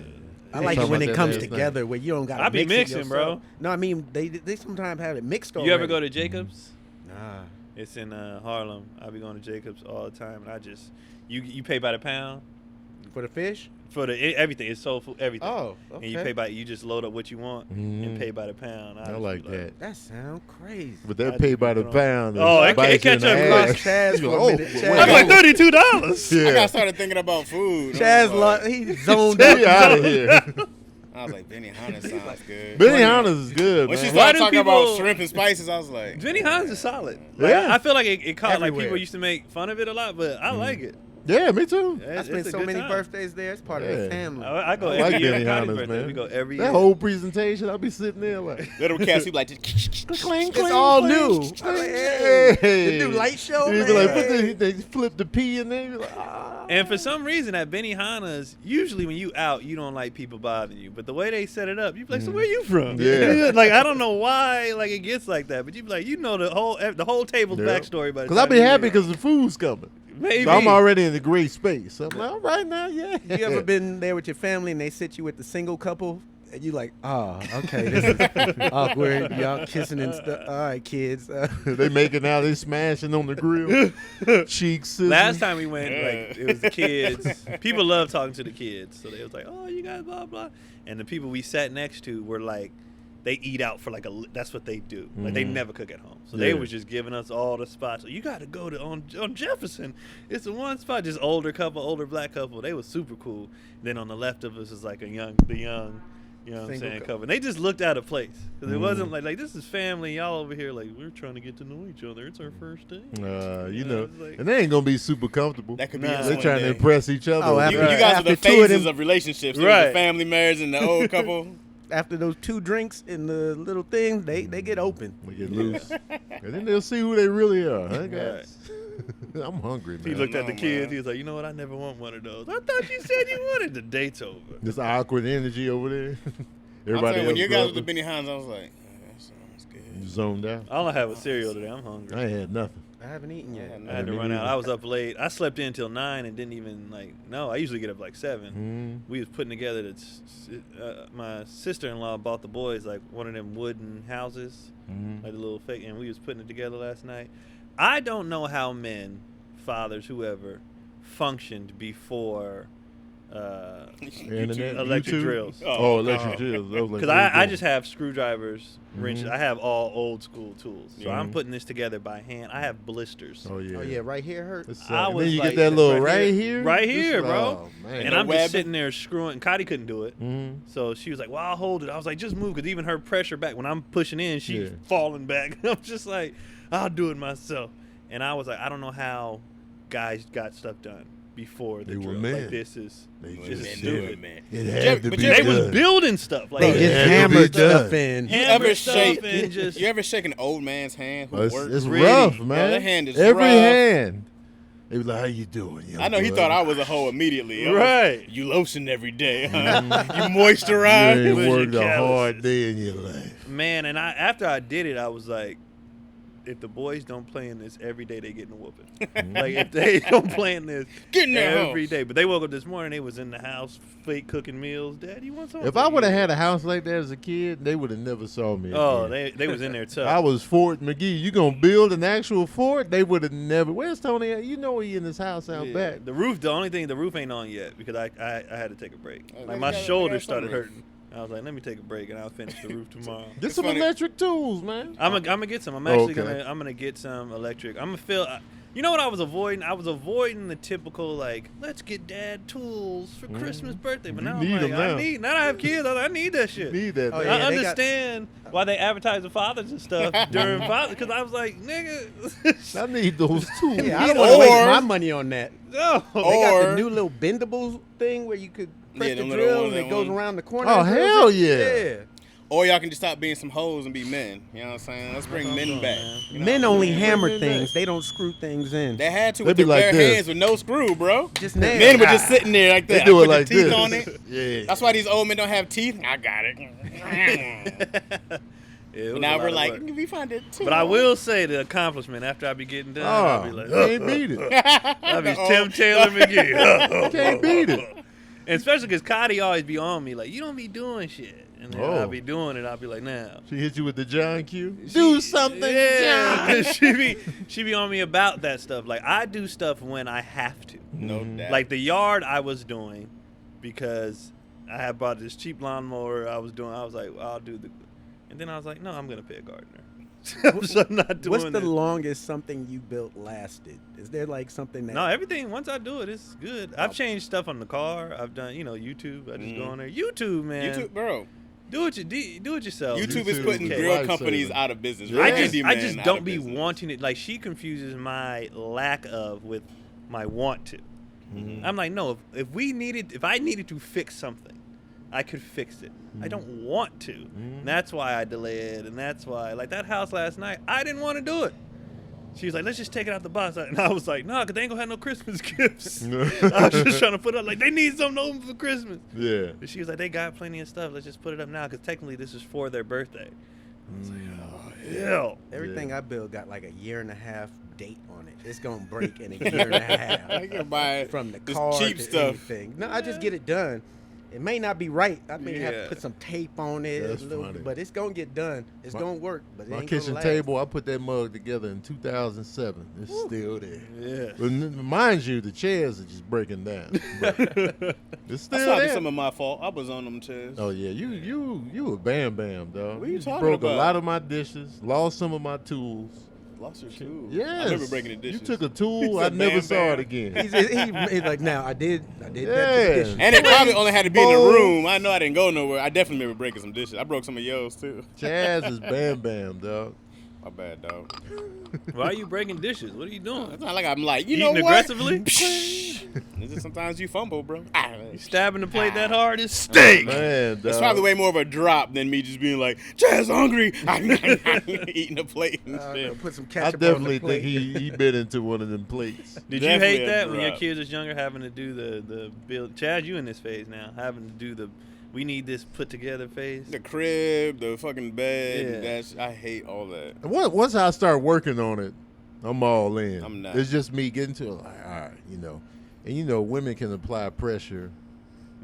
I like it Talking when about it that comes last night. together where you don't got to I be mix mixing, it bro. yourself. No, I mean, they sometimes have it mixed already. You ever go to Jacobs? Nah. It's in Harlem. I be going to Jacobs all the time, and I just you pay by the pound For the fish? for everything. It's soul food, everything. Oh, okay. And you pay by you just load up what you want and pay by the pound. I just like be that. That sounds crazy. But that I pay just by the put on- pound. Oh, it bites you catch in up the close. ass. Chaz You for a go, minute. oh, Chaz- I'm like $32. Yeah. I got started thinking about food. Chaz, like, he zoned Get out. out of here. I was like, Benihana sounds good. Benihana's is good, When she man. Why started do talking people- about shrimp and spices, I was like, Jenny Hines is solid. Like, Yeah. I feel like it caught like Everywhere. people used to make fun of it a lot, but I like it. Yeah, me too. I It's spent a so good many time. birthdays there. It's part of Yeah. the family. I go I every like year. for Connie's Benihana's, birthday. man. We go every That year. whole presentation, I'll be sitting there like, little cats, people like, cling, It's all new. I'm like, hey, Hey. the new light show, You man. be like, they flip the P in there. You be like, ah. And for some reason at Benihana's, usually when you out, you don't like people bothering you. But the way they set it up, you be like, so where you from? Yeah. Like I don't know why like it gets like that, but you be like, you know the whole table's backstory. By the Because I'll time be you happy get because the food's coming. maybe So I'm already in a great space. I'm like, all right now, yeah. You ever been there with your family and they sit you with the single couple? And you like, oh, okay, this is awkward. Y'all kissing and stuff. All right, kids. They making out, they smashing on the grill. Cheeks. sizzling. Last time we went, like it was the kids. People love talking to the kids, so they was like, "Oh, you guys, blah blah." And the people we sat next to were like, they eat out for like that's what they do. Like they never cook at home, so they Yeah. was just giving us all the spots. You got to go to on Jefferson. It's the one spot, just older black couple. They was super cool. Then on the left of us is like the young. You know what I'm Single saying? couple. Couple. They just looked out of place because it wasn't like this is family. Y'all over here like we're trying to get to know each other. It's our first day. You know, it's like- and they ain't gonna be super comfortable. that could be Nah. us They're one trying to day. impress each other. Oh, over You, there. you guys are the After two of phases them- of relationships. There was Right. the family marriage and the old couple. After those 2 drinks and the little thing, they get open. We get loose, and then they'll see who they really are. Huh, guys? I'm hungry, man. He looked at the No, kids. man. He was like, you know what? I never want one of those. I thought you said you wanted. The date's over. This awkward energy over there. I'm Everybody saying, when else you guys with grumpy, the Benihana's, I was like, that sounds good. zoned out. I don't have a cereal today. I'm hungry. I ain't had nothing. I haven't eaten yet. I had to me run out. neither. I was up late. I slept in until 9 and didn't even I usually get up like 7. We was putting together my sister-in-law bought the boys like one of them wooden houses, like a little fake, and we was putting it together last night. I don't know how men, fathers, whoever, functioned before Internet, electric YouTube? drills. Oh, electric drills. Because I just have screwdrivers, wrenches. I have all old school tools. So Yeah. I'm putting this together by hand. I have blisters. Oh yeah. Oh yeah, right here hurt. It's, I and was then you like, get that little right here. Right This- here, bro. Oh, man. And I'm webbing. just sitting there screwing. Cotty couldn't do it. Mhm. So she was like, well, I'll hold it. I was like, just move. Because even her pressure back, when I'm pushing in, she's Yeah. falling back. I'm just like, I'll do it myself. And I was like, I don't know how guys got stuff done before the They were drill. men. Like, this is They this just is Men did stupid. it, man. It But had to be They was done. building stuff. Like, They Bro, just yeah, hammered it be stuff done. in. You hammer ever stuff shake? and just You ever shake an old man's hand who It's, works? it's Really? rough, Bro, man. that hand is Every rough. hand. They be like, "How you doing?" young I know he bud?" thought I was a hoe immediately. I was, Right. You lotion every day. Huh? Mm-hmm. You You moisturize. ain't Where's your worked a hard calluses? day in your life. man, and after I did it, I was like, if the boys don't play in this every day, they getting a whooping. Like if they don't play in this Get in there, every hoe. day. But they woke up this morning, they was in the house, fake cooking meals. Dad, you want something? If I would have had a house like that as a kid, they would have never saw me. Oh, again. they was in there tough. I was Fort McGee. You gonna build an actual fort? They would have never. Where's Tony at? You know he in his house out Yeah. back. The roof, the only thing, the roof ain't on yet because I had to take a break. Oh, Like they my got- they shoulder got started sunroof. hurting. I was like, let me take a break and I'll finish the roof tomorrow. Get It's some funny. electric tools, man. I'm gonna get some. I'm actually Okay. gonna get some electric. I'm gonna feel. You know what I was avoiding? I was avoiding the typical like, let's get dad tools for Christmas, birthday. But You now need I'm like, them now. Now that I have kids, I need that shit. Need that. Oh, man. yeah, I they got- understand why they advertise the fathers and stuff during father because I was like, nigga, I need those tools. Yeah, I don't want to waste Or- my money on that. no. They got Or- the new little bendable thing where you could press Yeah, the them little drill ones and it that goes one- around the corner. Oh, and drills hell it. yeah. Or y'all can just stop being some hoes and be men. You know what I'm saying? Let's bring men back. You know Men what I'm only saying? hammer Bring it things. back. They don't screw things in. They had to They with be their like bare this. hands with no screw, bro. Just nails. Men were just sitting there like that. They do I it put like the teeth this. on it. Yeah. That's why these old men don't have teeth. I got it. Yeah, it was Now a lot we're of like, work. we find it too. But I will say the accomplishment after I be getting done, I'll be Oh, like, can't beat it. I'll be Oh. Tim Taylor McGee. Can't beat it. And especially because Cotty always be on me, like, you don't be doing shit. And then Oh. I'll be doing it, I'll be like, now. She hit you with the John Q. Do something, Yeah, John. she be on me about that stuff. Like, I do stuff when I have to. No doubt. Like, the yard I was doing because I had bought this cheap lawnmower I was like, well, I'll do the... And then I was like, no, I'm going to pay a gardener. So I'm not doing What's the this. longest something you built lasted? Is there like something that? No, everything. Once I do it, it's good. I've changed stuff on the car. I've done, YouTube. I just go on there. YouTube, man. YouTube, bro. Do it yourself. YouTube is YouTube putting is grill lifesaver. companies out of business. Yeah. I Randy just Man out don't of be business. wanting it. Like, she confuses my lack of with my want to. I'm like, no. If I needed to fix something, I could fix it. I don't want to. And that's why I delay it, and that's why, like that house last night, I didn't want to do it. She was like, let's just take it out the box. And I was like, no, because they ain't going to have no Christmas gifts. I was just trying to put up, like, they need something to open for Christmas. Yeah. And she was like, they got plenty of stuff. Let's just put it up now, because technically this is for their birthday. I was like, oh, hell. Everything I build got like a 1.5-year date on it. It's gonna break in a 1.5 I can buy from the this car cheap to stuff. anything. No, I just get it done. It may not be right. I may have Yeah. to put some tape on it, That's a little, funny. but it's gonna get done. It's gonna work. But it My ain't gonna kitchen last. table, I put that mug together in 2007. It's still there. Yeah. But mind you, the chairs are just breaking down. But it's still That's probably there. some of my fault. I was on them chairs. Oh yeah, you a bam bam, dog. What are you talking broke about? a lot of my dishes, lost some of my tools. Lost your too. Yes. I remember breaking the dishes. You took a tool, He I said never bam, saw bam. it again. He's like, now I did that to Yeah. the dishes. And it probably only had to be in the Bowl. room. I know I didn't go nowhere. I definitely remember breaking some dishes. I broke some of yours too. Chaz is bam bam, dog. My bad, dog. Why are you breaking dishes? What are you doing? It's not like I'm like, you Eating know what? aggressively? It's just sometimes you fumble, bro. You stabbing the plate that hard? It's steak. Man, dog. It's probably way more of a drop than me just being like, Chaz hungry, eating a plate and shit. Put some I ketchup on definitely the plate. think he bit into one of them plates. Did you Definitely hate a that when your drop. kids was younger, having to do the build? Chad, you in this phase now, having to do the we need this put together phase. The crib, the fucking bed. Yeah. I hate all that. Once I start working on it, I'm all in. I'm not. It's just me getting to it, like, all right, And women can apply pressure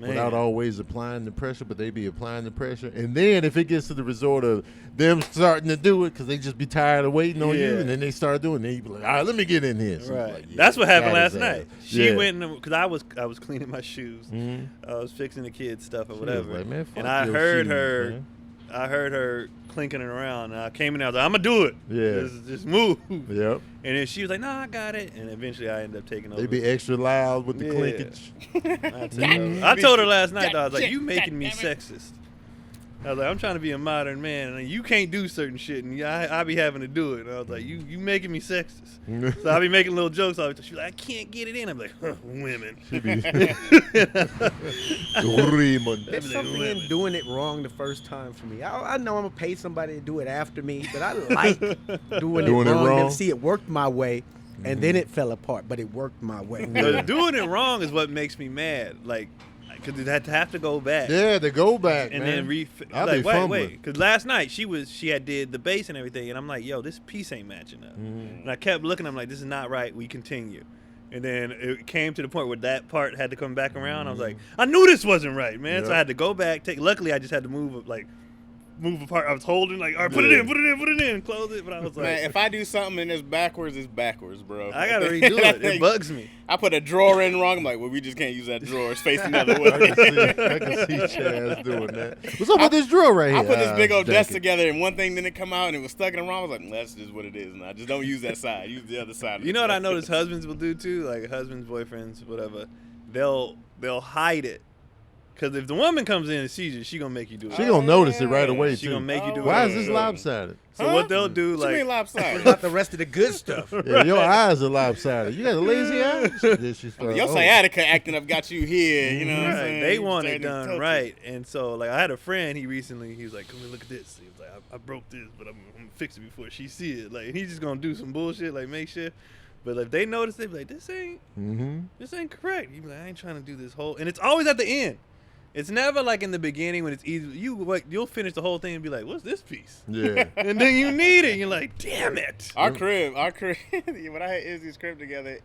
without always applying the pressure, but they be applying the pressure. And then if it gets to the resort of them starting to do it because they just be tired of waiting on you, and then they start doing it, then you be like, all right, let me get in here. So Right. like, yeah, That's what happened got last his night. ass. She Yeah. went in because I was cleaning my shoes. Mhm. I was fixing the kids' stuff or She was whatever. like, "Man, fuck and I your heard shoes, her. man." I heard her clinking it around, and I came in. I was like, "I'm gonna do it. Yeah. just move." Yep. And then she was like, "No, I got it." And eventually, I ended up taking over. They be extra loud with the Yeah. clinkage. I told her last night, though, I was like, "You making me sexist." I was like, "I'm trying to be a modern man, and you can't do certain shit, and I be having to do it." And I was like, "You making me sexist." So I be making little jokes. She's like, "I can't get it in." I'm like, "Women." She be There's something in doing it wrong the first time for me. I know I'm gonna pay somebody to do it after me, but I like doing it wrong. And see, it worked my way, and then it fell apart, but it worked my way. But doing it wrong is what makes me mad. Like, because it had to have to go back. Yeah, they go back, and man. then I'll like, be wait. fumbling. Because last night she had did the bass and everything, and I'm like, yo, this piece ain't matching up. And I kept looking. I'm like, this is not right. We continue. And then it came to the point where that part had to come back around. I was like, I knew this wasn't right, man. So I had to go back. Luckily, I just had to move apart. I was holding like, all right, put it in, close it. But I was like, Man, if I do something and it's backwards, bro. I gotta redo it. It bugs me. I put a drawer in wrong. I'm like, well, we just can't use that drawer. It's facing the other way. I can see Chaz doing that. What's up with this drawer right here? I put this big old desk jacket. together, and one thing didn't come out, and it was stuck in the wrong. I was like, that's just what it is. And I just don't use that side. Use the other side. You know what I noticed husbands will do too? Like husbands, boyfriends, whatever. They'll hide it. Because if the woman comes in and sees it, she gonna make you do it. She gonna notice it right away, She too. gonna make you do it. Why is this lopsided? So what they'll do, What you mean like, lopsided? About the rest of the good stuff. Yeah, your eyes are lopsided. You got a lazy eye? Then she started, Your sciatica acting up got you here. You know what I'm right, saying? they You want it starting to done touch right. And so, like, I had a friend, he was like, come here, look at this. He was like, I broke this, but I'm gonna fix it before she see it. Like, he's just gonna do some bullshit, like, make sure. But if they notice, they be like, this ain't correct. You be like, I ain't trying to do this whole, and it's always at the end. It's never like in the beginning when it's easy. You'll finish the whole thing and be like, what's this piece? Yeah. And then you need it. And you're like, damn it. Our crib, when I had Izzy's crib together,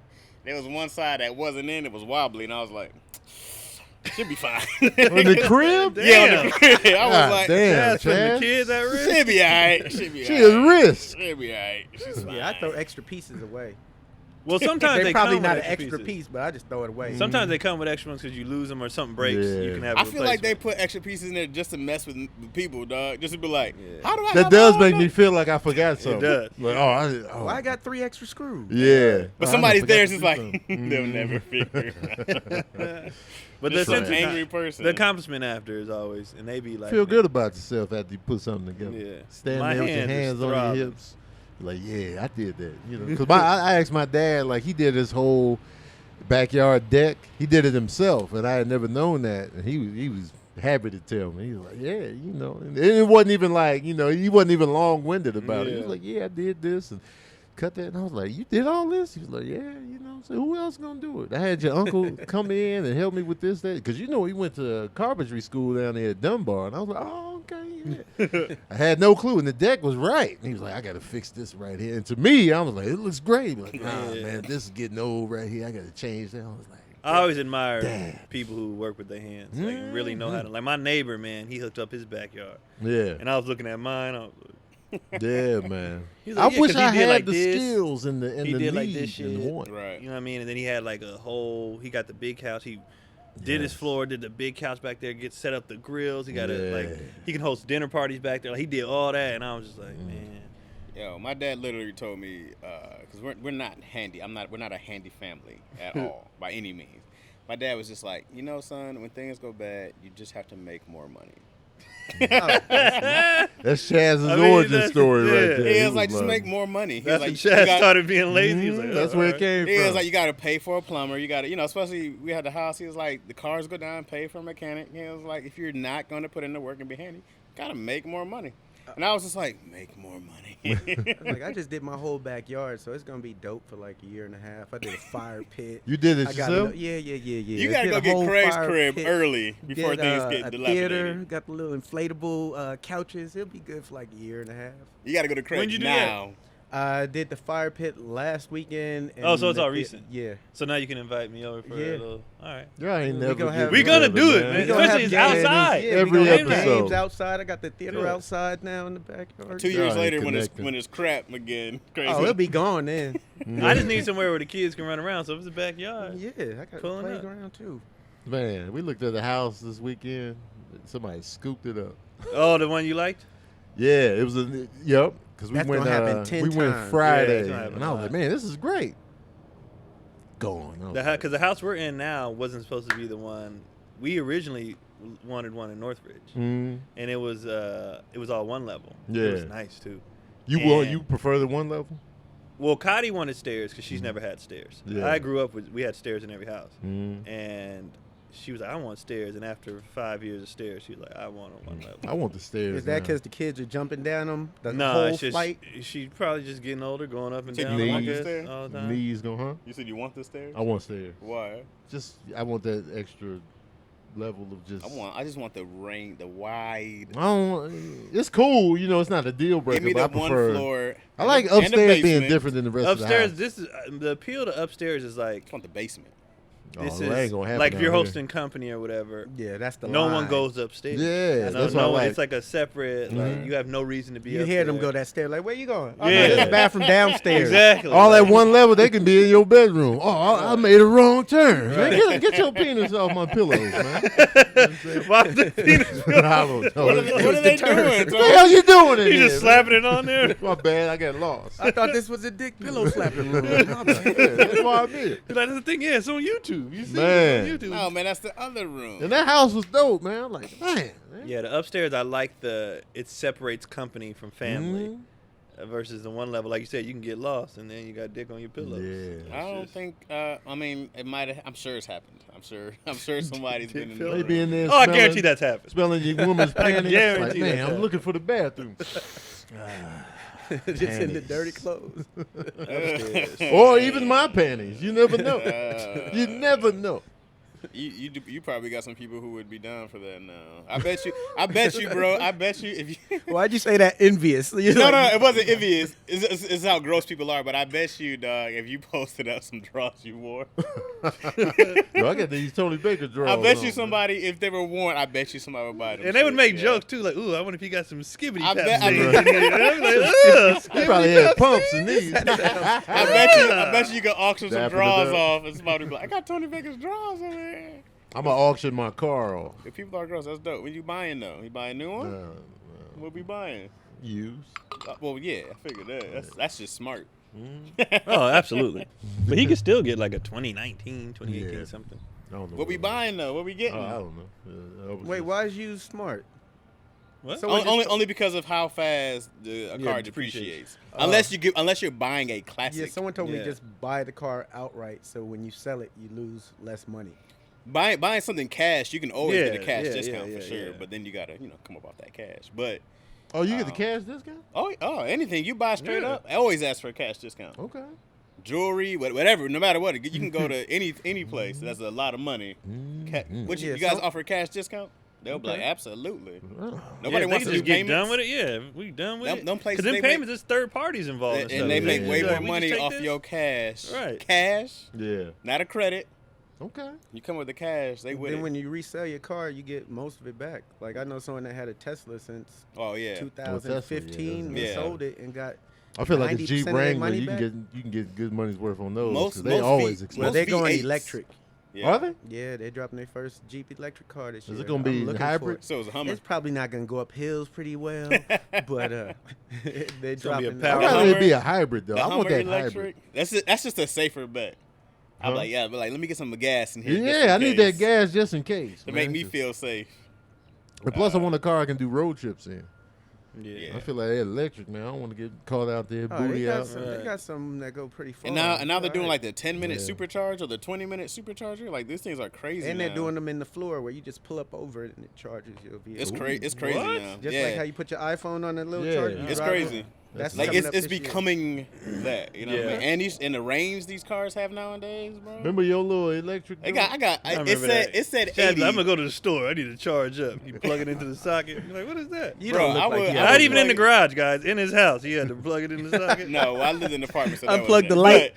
there was one side that wasn't in, it was wobbly, and I was like, should be fine. On the crib? Yeah, on the crib. I was like, damn, That's putting the Chaz. kids at risk. should be all right. Should be She all is right. risk. Should be all right. She's fine. Yeah, I throw extra pieces away. Well, sometimes They're they probably come not with an extra pieces. piece, but I just throw it away. Sometimes they come with extra ones because you lose them or something breaks. Yeah. You can have. I feel like they replacement. put extra pieces in there just to mess with people, dog. Just to be like, Yeah. how do I That have does all make that? me feel like I forgot something. does. Like, Well, I got 3 extra screws. yeah. But I somebody's forgot there, to it's do just like, something. they'll never figure it out. But the Just sense an of angry person. the accomplishment after is always, and they be like, Feel good about yourself after you put something together. Yeah. Stand My there with your hand is hands on your throbbing. hips. Like, yeah, I did that. You know, because I asked my dad, like, he did his whole backyard deck. He did it himself, and I had never known that. And he was happy to tell me. He was like, yeah, you know. And it wasn't even like, you know, he wasn't even long-winded about it. He was Yeah. like, yeah, I did this and cut that. And I was like, you did all this? He was like, yeah, you know. So who else gonna do it? I had your uncle come in and help me with this, that. Because, you know, he went to carpentry school down there at Dunbar. And I was like, oh, okay, yeah. I had no clue. And the deck was right. And he was like, I got to fix this right here. And to me, I was like, it looks great. Like, nah, Yeah. man, this is getting old right here. I got to change that. I was like, I always admire Damn. people who work with their hands, like really know how to. Like my neighbor, man, he hooked up his backyard, yeah. and I was looking at mine. I was like, Yeah, man. He's I like, yeah, wish 'cause he I did had like the this. skills and the He need did like this and shit. want. Right. you know what I mean? And then he had like a whole. He got the big house. He did his Yes. floor, did the big couch back there, get set up the grills. He got a Yeah. like he can host dinner parties back there. Like he did all that, and I was just like, man. Yo, my dad literally told me, because we're not handy. We're not a handy family at all by any means. My dad was just like, you know, son, when things go bad, you just have to make more money. That's Chaz's I mean, origin that's- story yeah. right there. He was like, just make more money. He That's was when like, you Chaz got- started being lazy. He was like, That's oh, where all it right. came He was from. like, you got to pay for a plumber. You got to, you know, especially we had the house. He was like, the cars go down, pay for a mechanic. He was like, if you're not going to put in the work and be handy, got to make more money. And I was just like, make more money. Like, I just did my whole backyard, so it's gonna be dope for like a year and a half. I did a fire pit. You did it I got yourself? yeah. You got to Did go a get whole Craig's fire crib pit. early before Did, things a get theater, dilapidated. got the little inflatable couches. It'll be good for like a year and a half. You got to go to Craig's When'd you do now. I did the fire pit last weekend. And Oh, so it's all recent. Yeah. So now you can invite me over for a little. All right. Y'all ain't never gonna get have- We gonna together, do it, man. We gonna Especially have it's games. outside. Yeah, Every we gonna have episode. games outside. I got the theater Yeah. outside now in the backyard. 2 Y'all years ain't later, connected. when it's crap again, crazy. Oh, it'll be gone then. I just need somewhere where the kids can run around. So if it's a backyard. Yeah, I got a Pulling up. playground too. Man, we looked at the house this weekend. Somebody scooped it up. Oh, the one you liked? Yeah, it was a yep. Because we That's went. gonna happen 10 we went times. Friday, Yeah, it's gonna happen and I a was like, lot. man, this is great. Go on. Because the house we're in now wasn't supposed to be the one. We originally wanted one in Northridge, Mm, and it was all one level. Yeah. It was nice too. you And- prefer the one level? Well, Cotty wanted stairs because she's never had stairs. Yeah. I grew up we had stairs in every house, Mm. and she was like, I want stairs. And after 5 years of stairs, she was like, I want a one level. I want the stairs. Is that now. because the kids are jumping down them? The No, whole it's just flight? she's probably just getting older, going up and So down you like want the this stairs? all the time. knees go, huh? You said you want the stairs? I want stairs. Why? Just I want that extra level of just. I just want the wide. I don't. It's cool, you know. It's not a deal breaker. Give me but the I one prefer. floor. I like and the upstairs being basement. different than the rest Upstairs, of the house. this is the appeal to upstairs is I like just want the basement. this that ain't gonna is happen like if you're out here. hosting company or whatever. Yeah, that's the No one line. goes upstairs. Yeah, no, that's no what I one. like. It's like a separate. Like Mhm. you have no reason to be. You up hear them there. go that stair like, where you going? Oh, Yeah. no, there's a bathroom downstairs. Exactly. All Like, at one level, they can be in your bedroom. Oh, I made a wrong turn. Man, get your penis off my pillows, man. Why the penis? I don't know. What are they doing? What the hell you doing in You here, just man? slapping it on there. My bad, I got lost. I thought this was a dick pillow slapping room. My bad. That's why I'm here. Like, that's the thing. Yeah, it's on YouTube. You see Man. it on YouTube. No, man, that's the other room. And that house was dope, man. I'm like, man. Yeah, the upstairs. I like it separates company from family Mhm. versus the one level. Like you said, you can get lost and then you got dick on your pillows. Yeah. I don't think. I mean, it might have. I'm sure it's happened. I'm sure somebody's been in the They be in there Oh, I smelling, guarantee that's happened. smelling your woman's panties. guarantee Like, man, that's I'm looking for the bathroom. Just in the Panties. dirty clothes. Or even my panties. You never know. You never know. You probably got some people who would be down for that now. I bet you, bro. I bet you if you. Why'd you say that envious? You're No, like, it wasn't envious. It's how gross people are. But I bet you, dog, if you posted up some drawers you wore, Yo, I got these Tony Baker drawers. I bet on, you man. somebody, if they were worn, I bet you somebody would buy them. And they would shits, make yeah. jokes too, like, "Ooh, I wonder if he got some skibbity I tap bet- I stains bet- in here." I'm like, "Ugh, He probably had pumps in these. I bet you could auction some Dapper drawers it up. off, and somebody would be like, "I got Tony Baker's drawers over there." I'm going to auction my car off. If people are gross, that's dope. What you buying though? You buying a new one? What we buying? Used. Well, yeah, I figured that. That's just smart. Oh, absolutely. But he could still get like a 2019, 2018 Yeah. something. I don't know What we buying though? What we getting? I don't know. I was wait, just- why is you smart? What? So Only because of how fast a car depreciates. Unless you're buying a classic. Yeah, someone told me Yeah. just buy the car outright, so when you sell it, you lose less money. Buying something cash, you can always get a Yeah, cash yeah, discount yeah, for yeah, sure. yeah. But then you gotta come up off that cash. But Oh, you get the cash discount? anything you buy straight Yeah. up, I always ask for a cash discount. Okay. Jewelry, whatever, no matter what, you can go to any place. That's a lot of money. What you Yeah, guys so- offer a cash discount? They'll be like, absolutely. Oh. Nobody yeah, wants they to do just get payments. done with it. Yeah, we done with it. Them places, Because them they make- payments is third parties involved. And, stuff. they Yeah, make yeah, way yeah. more We just money take off this? your cash. Right. Cash, Yeah. not a credit. Okay. You come with the cash, they with Then it. when you resell your car, you get most of it back. Like I know someone that had a Tesla since Oh yeah. 2015 yeah. and sold it and got. I feel like a 90% Jeep of their Wrangler, money you can back? get good money's worth on those. Most- 'cause they most always V- expensive. Well, most they're going V8s. electric. Yeah. Are they? Yeah, they're dropping their first Jeep electric car this year. Is it gonna be I'm looking for hybrid? it. So it's a Hummer. It's probably not gonna go up hills pretty well, but they're gonna be a dropping. power- I'd rather Hummer- it be a hybrid though. The I want Hummer that electric. hybrid. That's just a safer bet. I'm Huh? like, yeah, but like, let me get some gas in here. just Yeah, I in need case, that gas just in case. to make man. me feel safe. And plus, I want a car I can do road trips in. Yeah. I feel like they're electric, man. I don't want to get caught out there, Oh, booty out. they got some that go pretty far. And now they're doing Alright. like the 10-minute Yeah. supercharge or the 20-minute supercharger. Like these things are crazy. And they're now. doing them in the floor where you just pull up over it and it charges your vehicle. It's crazy. It's crazy What? now. Just yeah. like how you put your iPhone on that little Yeah. charger. you It's drive crazy. it. That's Like coming up it's this year. becoming that, you know what I Yeah. mean? And these in the range these cars have nowadays, bro. Remember your little electric? I got. I It remember said that. it said Chaz, 80. I'm gonna go to the store. I need to charge up. You plug it into the socket. You're like, what is that? You Bro, don't look I like would- you. I Not was even in the like- garage, guys. In his house, he had to plug it in the socket. No, I lived in an apartment. So that Unplug the wasn't light.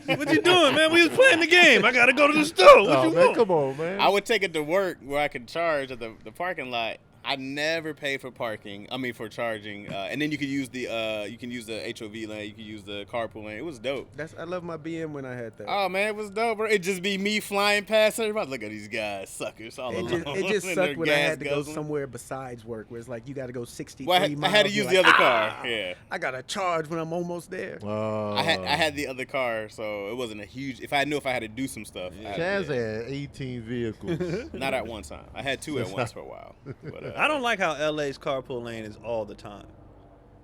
But What you doing, man? We was playing the game. I gotta go to the store. What Oh you man, want? come on, man. I would take it to work where I could charge at the parking lot. I never paid for parking. I mean for charging. And then you could use the HOV lane. You could use the carpool lane. It was dope. I love my BM when I had that. Oh man, it was dope, bro. It'd just be me flying past everybody. Look at these guys, suckers, all alone. It just And sucked their when I gas had to go guzzling. somewhere besides work, where it's like you got to go 63 Well, I miles. had to use You're the like, other car. Yeah. I got to charge when I'm almost there. Oh. I had the other car, so it wasn't a huge. If I knew if I had to do some stuff, Chaz had 18 vehicles. not at one time. I had two at once for a while. But, I don't like how LA's carpool lane is all the time.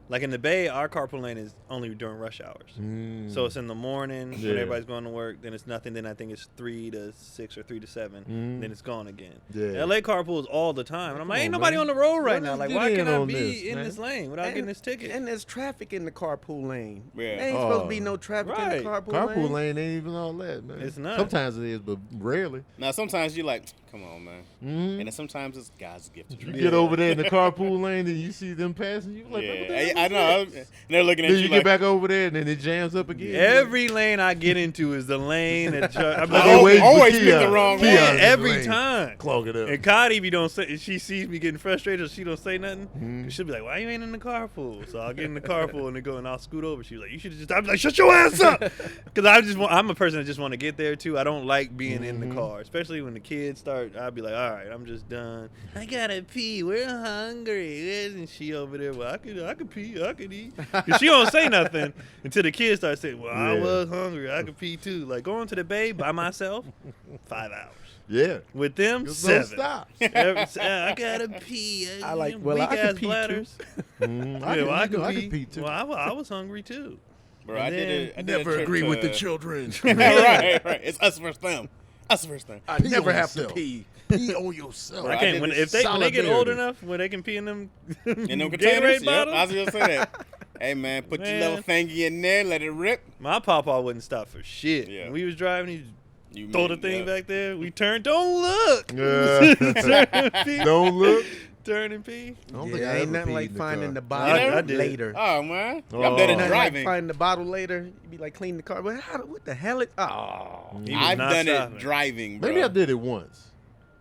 Like in the Bay, our carpool lane is only during rush hours. So it's in the morning when Yeah. everybody's going to work. Then it's nothing. Then I think it's 3 to 6 or 3 to 7. Then it's gone again. Yeah. LA carpool is all the time. And I'm like, Come ain't on, nobody man. on the road right Let now. us Like, get why in can I on be this, in man. this lane without getting this ticket? And there's traffic in the carpool lane. Yeah. There ain't supposed to be no traffic in Right. the carpool, Carpool lane. lane ain't even all that, man. It's not. Sometimes it is, but rarely. now sometimes you're like, come on, man. Mhm. And then sometimes it's God's gift. You get over there in the carpool lane and you see them passing, you like, what the hell I is know. that? And they're looking at Then you you like, get back over there and then it jams up again. Every lane I get into is the lane that I'm Like like, they Oh, waiting for always pick Keon. the wrong Keon lane. in the every lane. time. Clog it up. And Cody, if you don't say, if she sees me getting frustrated, she don't say nothing. She'll be like, "Why you ain't in the carpool?" So I'll get in the carpool and then go and I'll scoot over. She's like, "You should just." I'm like, "Shut your ass up," because I'm a person that just want to get there too. I don't like being in the car, especially when the kids start. I'll be like, "All right, I'm just done. I gotta pee. We're hungry." Isn't she over there? Well, I could pee. I could eat. 'Cause she don't say nothing until the kids start saying, "Well, I Yeah. was hungry. I could pee too." Like going to the Bay by myself, 5 hours. Yeah. With them, There's 7. no stop. I gotta pee. I like- well, weak I can ass pee, too. bladders. Mm, Yeah, well, I can can pee. too. Well, I was hungry too. bro, And I did then a trip to- children. right. It's us versus them. Us versus them. I Pee never on have to yourself. pee. Pee on yourself. I I can't. did When, this when they get old solidarity. enough where they can pee in them In them containers. Gatorade Yep, I was bottles. gonna say that. Hey man, put your Man. little thingy in there, let it rip. My papa wouldn't stop for shit. Yeah. When we was driving, he'd You throw the made- thing yeah. back there. We turned. Don't look. Yeah. Turn and pee. Don't look. Turn and pee. I don't think Yeah, I ain't ever nothing peed like in finding car. the bottle I did. later. Oh man, Oh. I'm better Nothing than Nothing like driving. finding the bottle later. You be like cleaning the car. But what the hell? He was I've not done stopping. it driving, bro. Maybe I did it once.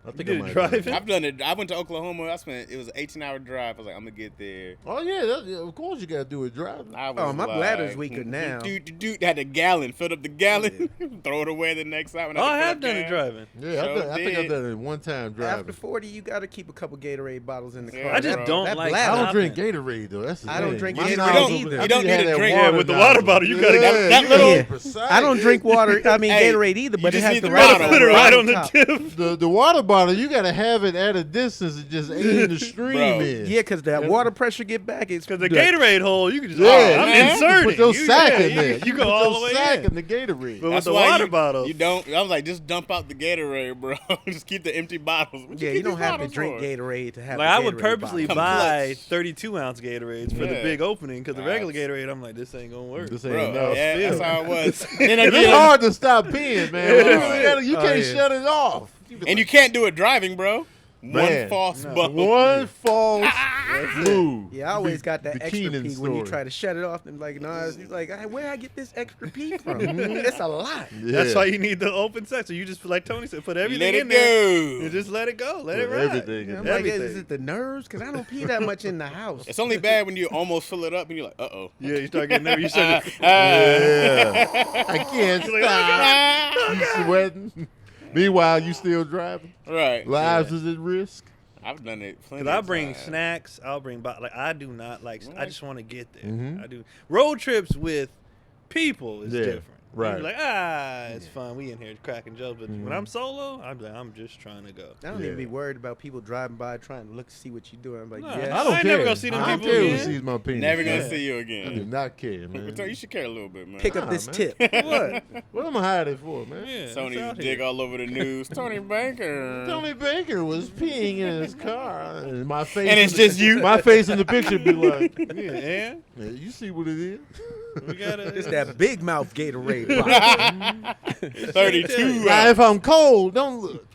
I think You I did might have done it. driving? I've done it. I went to Oklahoma. It was an 18-hour drive. I was like, I'm gonna get there. Oh yeah, of course you gotta do it driving. I was Oh, my like, bladder's weaker now. Dude had a gallon, filled up the gallon, throw it away the next time. Oh, I have done it driving. Yeah, Sure I think I did. done it one time driving. After 40, you got to keep a couple Gatorade bottles in the Yeah, car. I just bro. don't that like. bladder- I don't stopping. drink Gatorade though. That's the I don't thing. drink My Gatorade nozzle- either. I You don't think need had to that drink- Yeah, with the water bottle, you gotta yeah, get that you little- gotta Yeah. be precise. I don't drink water. I mean Hey, Gatorade either, but you it just has need the the water bottle, Put it bro. right on the top. tip. The water bottle. You gotta have it at a distance and just aim the stream Bro. in. Yeah, because that water pressure get back. It's Because the like- Gatorade hole, you can just. Yeah, I'm man. inserting. Put your You- sack yeah, in there. You go put all your the way sack in. in the Gatorade. But with That's the why water you, bottle, You don't. I was like, just dump out the Gatorade, bro. Just keep the empty bottles. What Yeah, keep you don't these have to bottles drink for? Gatorade to have. like a I would Gatorade purposely bottle. Come buy clutch. 32-ounce Gatorades for the Yeah. big opening because the regular Nah, Gatorade, I'm like, this ain't gonna work. This ain't Bro, enough. yeah, that's Still. how it was. Then And it's again, hard to stop peeing, man. You Oh, can't yeah. shut it off. and you can't do it driving, bro. Man. One false No. bump. One false move. Yeah, I always got that The extra Keon pee when you story. try to shut it off. And like, nah, it's like, where I get this extra pee from? It's a lot. Yeah. That's why you need the open section. You just, like Tony said, put everything Let in it there go. and just let it go. Let it Put ride. everything in I'm there. like, is Everything. it the nerves? Because I don't pee that much in the house. It's only bad when you almost fill it up and you're like, uh-oh. Yeah, you start getting there. You start. Yeah. I can't Like, stop. You sweating. Meanwhile, you still driving. Right. Lives is at risk. I've done it plenty. Cause I of bring times. snacks. I'll bring like I do not like. I Right. just want to get there. Mhm. I do road trips with people is Yeah. different. Right. You're like, it's fun. We in here cracking jokes. But when I'm solo, I'm like, I'm just trying to go. I don't even be worried about people driving by trying to look see what you're doing. I'm like, Nah, yes. I don't ain't care. never gonna see them I don't people care who again. sees my penis. Never gonna Yeah. see you I do again. not care, man. You should care a little bit, man. Pick up Nah, this man. tip. What? What am I hiding for, man? Yeah, Tony's it's out dick here. all over the news. Tony Banker. Tony Baker was peeing in his car, and my face. And it's just you. My face in the picture be like, Yeah, and yeah, you see what it is? we gotta. It's that big mouth Gatorade bottle. 32. Now, if I'm cold, don't look.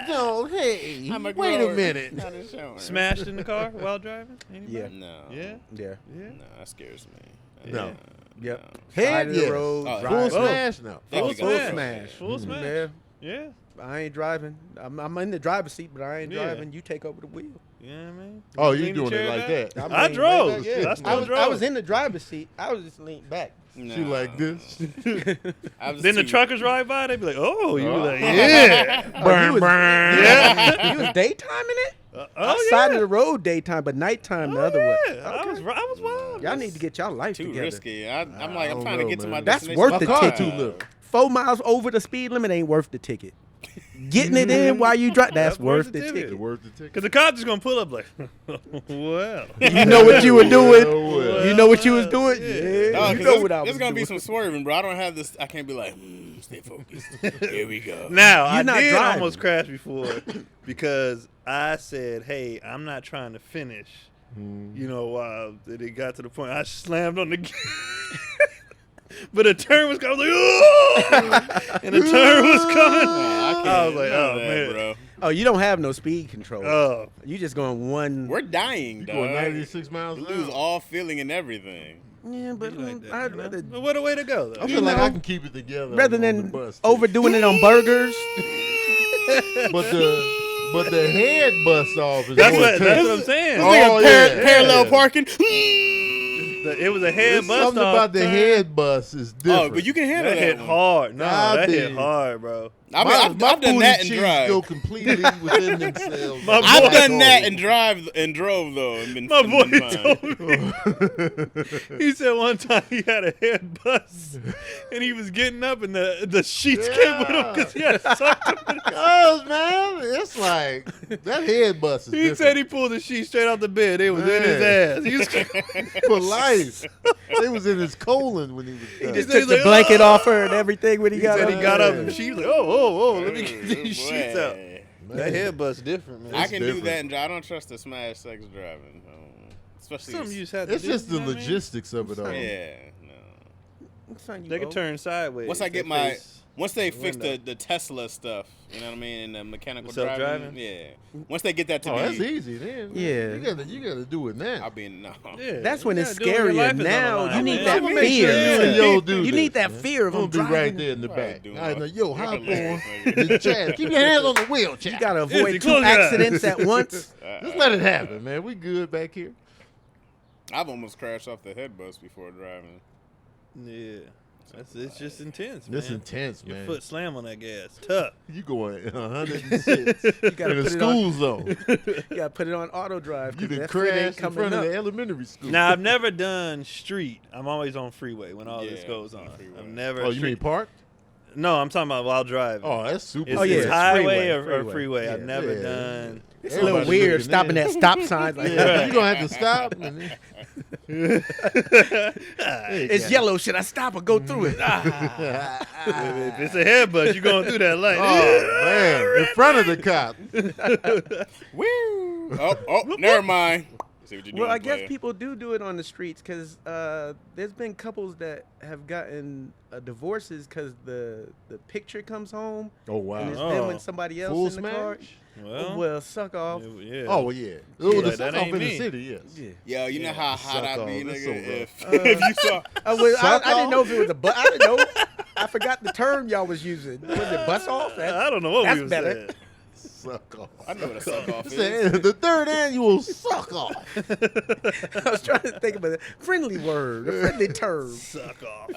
don't, hey, I'm a wait a grower. minute. Not a shower. Smashed in the car while driving? Anybody? Yeah. No. Yeah? Yeah. Yeah. No, that scares me. No. Yep. No. Head, Side of the yes. road, Oh, drive. Full smash, no. Definitely Full go smash. for Full it. smash. Yeah. Yeah. I ain't driving. I'm in the driver's seat, but I ain't Yeah. driving. You take over the wheel. You know what I mean? Oh, Lean you the doing chair it like back. that? I'm I leaning drove. right back, yeah. I still I was drove. in the driver's seat. I was just leaning back. No. She like this. I was Then the too- truckers ride by, they be like, oh, you were like, yeah. you was, yeah. you was daytiming it? Oh, Side yeah. of the road daytime, but nighttime the other way. Yeah. I was wild. Y'all need to get y'all life Too together. risky. I'm like, I'm don't trying to know, get to my man. That's destination. worth My the car ticket. too little. 4 miles over the speed limit ain't worth the ticket. Getting it in while you drive, that's That's worth worth the the ticket. It's worth the ticket. Because the cop just going to pull up like, well. You know what you were doing. well. You know what you was doing. Yeah. Yeah, No, you 'cause know what I was there's gonna be doing. some swerving, bro. I don't have this. I can't be like, stay focused. Here we go. Now, I You're not did driving. almost crash before because I said, hey, I'm not trying to finish. You know, while it got to the point, I slammed on the gas. But a turn was coming. I was like, oh! And the turn was coming. I was like, oh, man. bro. Oh, you don't have no speed control. Oh, You just going one. We're dying, You dog. going 96 miles You an lose hour? all feeling and everything. Yeah, but be like that, I'd you know? rather, But what a way to go, though. I You feel like know, I can keep it together rather on the than bus. overdoing it on burgers. But the head bust off is That's more what intense. I'm saying. Oh, yeah. Parallel parking. It was a head There's bust something off about the turn. head bust is different. Oh, but you can handle That that. hit one. hard. No, I that hit did. hard, bro. I mean, I've done booty that and cheeks drive. go completely within themselves. My I've boy done that and and drove though. And been, My boy been fine. told me. He said one time he had a head bust, and he was getting up, and the sheets came with him because he had sucked him. Oh man, it's like that head bust is He different. said he pulled the sheet straight out the bed. It was in his ass. He was for life. It was in his colon when he was done. Just He's took the like, blanket "Oh." off her and everything when he got said up. he got up, Yeah. and she was like, oh, let me get these Boy. sheets out. That head bust different, man. I It's can do different. that and drive. I don't trust the smash sex driving. Especially Something you just have to It's do. just the you know what I mean? logistics of it all. yeah. No. Son, you They can old. turn sideways. Once I get They my face- once they fix window. the Tesla stuff, you know what I mean, and the mechanical The self-driving? driving, yeah. Once they get that to Oh, me, that's easy then. Yeah. You gotta do it now. I'll be in no. Yeah, That's you when it's gotta do it when your scarier. life is on the Now line, you need man. that I'm gonna make fear. sure you and yo do You this, need that man. fear of I'm them gonna be driving. right there in the Right, back. doing All right, now, all- yo, hop Look at on. that. It's Chaz. Keep your hands on the wheel, Chaz. You gotta Izzy, avoid two close your eyes. accidents at once. Just let it happen, man. We good back here. I've almost crashed off the head bus before driving. Yeah. It's just intense, man. It's intense, Your man. foot slam on that gas. Tough. You going 106 You gotta in a put it school on. zone. You gotta put it on auto drive. You 'cause done that foot ain't crashed in coming front of up. the elementary school. Now, I've never done street. I'm always on freeway when all this Yeah, goes on on. freeway. I've never. Oh, you mean street- parked? No, I'm talking about while driving. Oh, that's super. It's, Oh, yeah, it's it's highway freeway, or freeway. freeway. I've Yeah. never Yeah. done. It's a little Everybody weird looking stopping in. at stop signs like Yeah, that. you gonna have to stop. And then, It's yellow. Should I stop or go through it? Ah. If it's a head bust, you're going through that light. Oh man, in front of the cop. Woo! Oh, never mind. See what you're doing, Well, I guess player. people do it on the streets because there's been couples that have gotten divorces because the picture comes home Oh wow. and it's Oh. them and somebody else Full in the car. smash? Well, suck off. Yeah. Oh well, yeah. Oh, Yeah, the that suck off ain't in the me. city, yes. Yeah. Yo, you know how hot Suck I'd off. be, That's nigga, so if you saw. I Suck didn't know off? if it was a bus. I didn't know. I forgot the term y'all was using. Was it bus off? I don't know what That's we was better. saying. Suck off. I know what a suck off He is. said, the third annual suck off. I was trying to think of a friendly word, a friendly term. Suck off.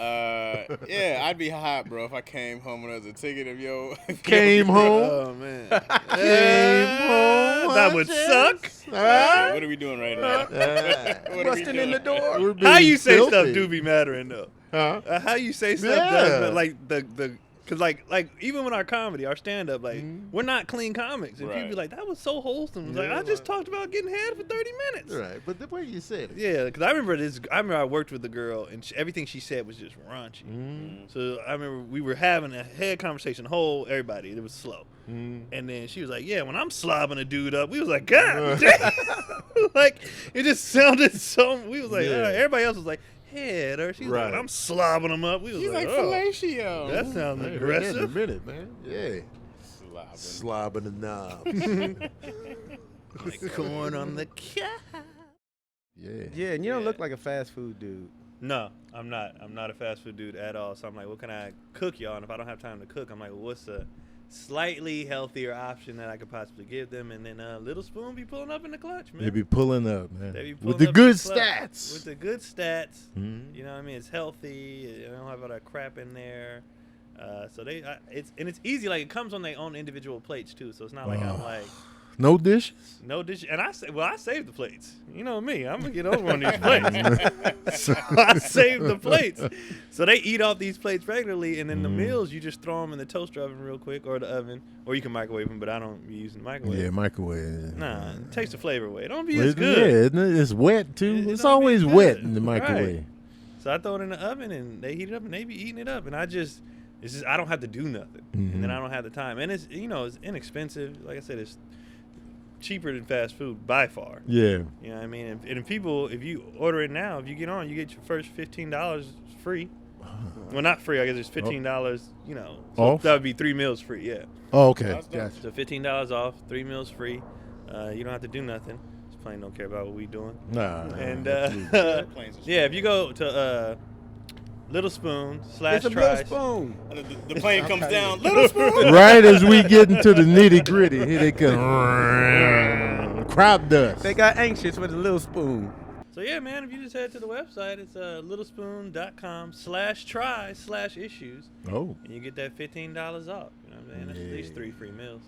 Yeah, I'd be hot, bro, if I came home and there was a ticket of yo. Came home. Oh man. Came home. That would suck. What are we doing right now? What are we Busting in the doing? door. We're How being you say stuff filthy. do be mattering though. How you say stuff Yeah. does, like the because like even with our comedy, our stand up, like we're not clean comics, and people be like, that was so wholesome. It's like I just talked about getting head for 30 minutes. Right, but the way you said it. Yeah, because I remember I worked with the girl, and everything she said was just raunchy. So I remember we were having a head conversation, everybody. It was slow. And then she was like, yeah, when I'm slobbing a dude up, we was like, God damn. Like, it just sounded so, we was like, everybody else was like, head, or she was like, I'm slobbing him up. We was He's like oh, fellatio. that sounds In a aggressive. minute, man. Yeah. Slobbing the knob. Like corn on the cob. Yeah. Yeah, and you don't look like a fast food dude. No, I'm not. I'm not a fast food dude at all. So I'm like, what can I cook y'all? And if I don't have time to cook, I'm like, well, what's a slightly healthier option that I could possibly give them? And then Little Spoon be pulling up in the clutch, man. They be pulling up, man. They be With pulling the up good in the clutch. stats. With the good stats. You know what I mean? It's healthy. I don't have all that crap in there. So it's easy. Like, it comes on their own individual plates too. So it's not like I'm like No dishes? no dish. And I save the plates. You know me. I'm gonna get over on these plates. So I save the plates. So they eat off these plates regularly, and then the meals you just throw them in the toaster oven real quick, or the oven, or you can microwave them. But I don't be using the microwave. Yeah, microwave. Nah, it takes the flavor away. It don't be Well, as good. Yeah, isn't it? It's wet too. It It's don't be always good. wet in the Right. microwave. So I throw it in the oven, and they heat it up, and they be eating it up, and it's just I don't have to do nothing, and then I don't have the time, and it's it's inexpensive. Like I said, it's cheaper than fast food by far. Yeah. You know what I mean? And people, if you order it now, if you get on, you get your first $15 free. Well, not free. I guess it's $15. You know, so Off? that would be 3 meals free. Yeah. Oh, okay. That's dope. Gotcha. So $15 off, 3 meals free. You don't have to do nothing. Just plain don't care about what we doing. Nah. And Planes are yeah, if you go to Little Spoon / It's a little Tries. spoon. The plane comes down. Little Spoon. right as we get into the nitty gritty, here they come. Crop dust. They got anxious with a little spoon. So yeah, man, if you just head to the website, it's littlespoon.com/try/issues, Oh. and you get that $15 off. You know what I'm saying? That's at least 3 free meals.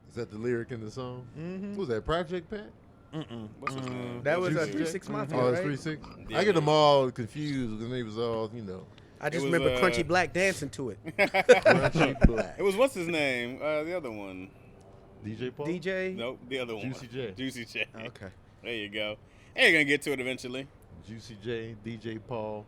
Is that the lyric in the song? Mm-hmm. What was that, Project Pat? What's his name? That was Juicy J? 3-6 Mafia, Oh, it's right? 3-6. Yeah, I get them man. all confused because they was all, I just It was, remember Crunchy Black dancing to it. crunchy black. It was what's his name? The other one. DJ Paul? DJ. Nope, the other one. Juicy J. Juicy J. Okay. There you go. Hey, you're gonna get to it eventually. Juicy J, DJ Paul.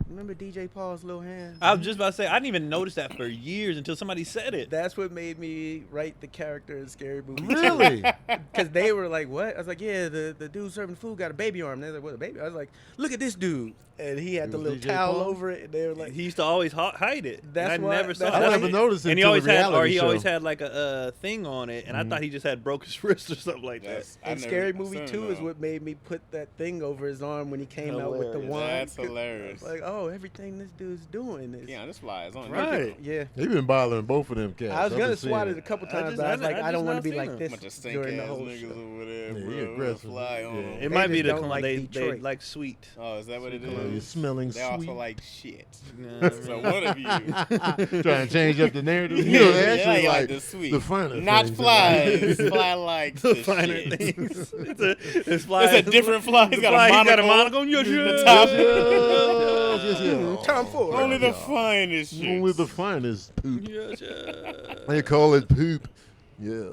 Remember DJ Paul's little hand? I was just about to say, I didn't even notice that for years until somebody said it. That's what made me write the character in Scary Movie. Really? Because they were like, what? I was like, yeah, the dude serving food got a baby arm. They're like, what, a baby? I was like, look at this dude. And he had It the was little DJ towel Paul? over it. And they were like, He used to always hide it. That's and I why- never saw that's it. I why- never noticed it And he until always the had, reality show. always had like a thing on it, and I thought he just had broke his wrist or something like that. I and never- Scary I Movie still 2 is know. what made me put that thing over his arm when he came out with the Hilarious. wand. That's hilarious. Like, oh, everything this dude's doing is Yeah, this fly is on. Right. yeah. They've been bothering both of them cats. I was I've gonna been swat seeing it a couple I times, just- but I was I like, just I don't want not to be seen like him. this Bunch of stink during the ass whole niggas show. over there, Yeah, bro. he with a aggressive. Fly on. Yeah. It They might be just the don't like they Detroit. like sweet. Oh, is that what it You're is? smelling They also sweet. like shit. You know what I So mean? one of you. Trying to change up the narrative. You Yeah, know, they actually yeah, like the sweet. the finer Not things. flies. Fly likes The the finer shit. things. It's fly. It's a different fly. He's got a He's got a monocle. monocle. Yes, The yes. top. Yes, yes. Tom Ford. Only the Yeah. finest shit. Only the finest poop. Yes, yes. They call it poop. Yeah.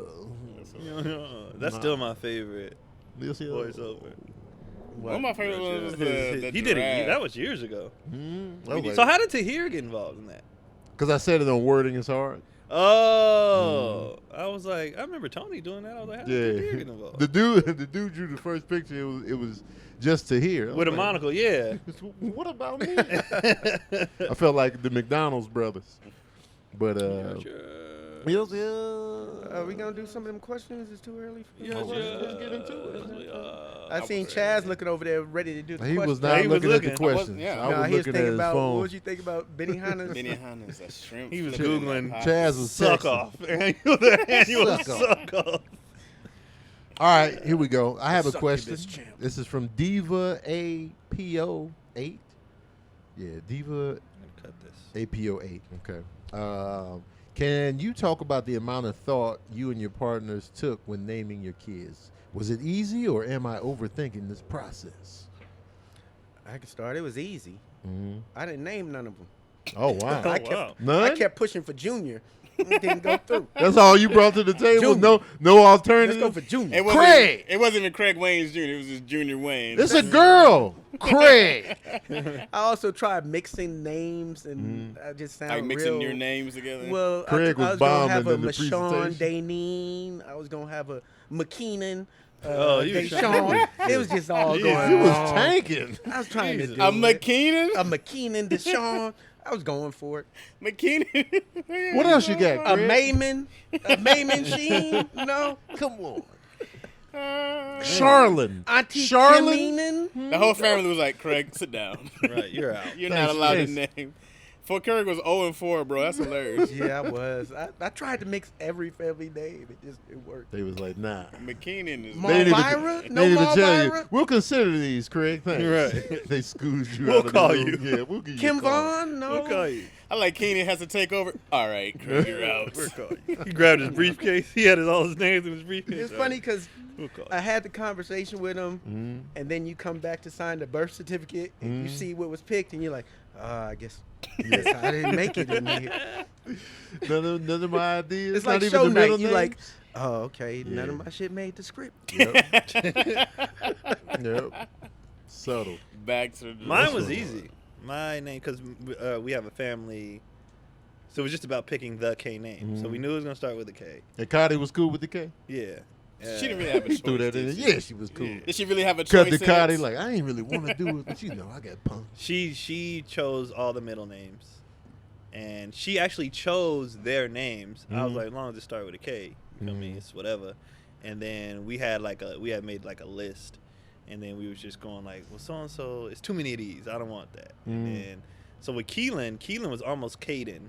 That's still my favorite Yes, yes. voiceover. One of my favorite ones was the He did it. giraffe. That was years ago. Mm-hmm. So how did Tahir get involved in that? Because I said it on Wording is Hard. Oh, I was like, I remember Tony doing that. I was like, how did Tahir Yeah. get involved? The dude drew the first picture. It was just to hear. With a monocle, yeah. What about me? I felt like the McDonald's brothers. But yes, yeah. Are we gonna do some of them questions? It's too early for Yes, Let's get into it. I seen Chaz looking over there ready to do the He questions. was not He was looking at the looking. questions. Yeah. I Nah, was he was looking at thinking his about phone. what was you think about Benny Hanna's? Benihana's a shrimp. He was flipping in Googling that pot. Chaz was suck texting. off. Annual Suck off. suck off. All right, here we go. I have a Suck you, question. bitch champ. This is from Diva APO8. Yeah, Diva Cut this. APO8. Okay. Can you talk about the amount of thought you and your partners took when naming your kids? Was it easy, or am I overthinking this process? I could start. It was easy. I didn't name none of them. Oh wow. None. I kept pushing for Junior. It didn't go through. That's all you brought to the table. Junior. No alternative. Let's go for Junior. It wasn't even Craig Wayne's Jr. It was just Junior Wayne. It's a girl, Craig. I also tried mixing names, and I just sound like mixing real, your names together. Well, Craig I was was gonna have a bombing in the Michonne presentation. Dainine. I was gonna have a McKeenan. Oh, you was Deshaun. It was just all going You was wrong. tanking. I was trying to do a it. McKeenan? A McKeenan Deshaun. I was going for it. McKeenan? What else you got, A Craig? Mayman Sheen. No, Come on. Charlene. Auntie Charlene? Kiminen. The whole family was like, Craig, sit down. Right, you're out. You're Thanks, not allowed to thanks. name. For Craig was 0-4, bro. That's hilarious. Yeah, I was. I tried to mix every family name. It worked. They was like, nah. McKeenan is Mar- They didn't even- Malvira? they No didn't even tell you. Malvira? We'll consider these, Craig. Thanks. Right. They scoozed you We'll out of call the you. room. Yeah, we'll give you Kim a call. Vaughn? No. We'll call you. I like Keenan has to take over. All right, Craig, you're out. We'll call you. He grabbed his briefcase. He had all his names in his briefcase. It's funny because We'll call I had the conversation with him, and then you come back to sign the birth certificate, and you see what was picked, and you're like, I guess I didn't make it in here. None of my ideas. It's not like even show the middle night. You're like, names? oh, okay, none Yeah. of my shit made the script. Yep. Subtle. Back to the Mine was one. easy. My name, because we have a family, so it was just about picking the K name. So we knew it was going to start with a K. And Cotty was cool with the K? Yeah. She didn't really have a choice. Threw that in there. did she? Yeah, she was cool. Did she really have a Cut choice? the in Cotty it? like, I ain't really want to do it, but you know, I got punked. She chose all the middle names, and she actually chose their names. I was like, as long as it start with a K, you know what I mean? It's whatever. And then we had made like a list, and then we was just going like, well, so and so, it's too many of these. I don't want that. And then so with Keelan was almost Caden,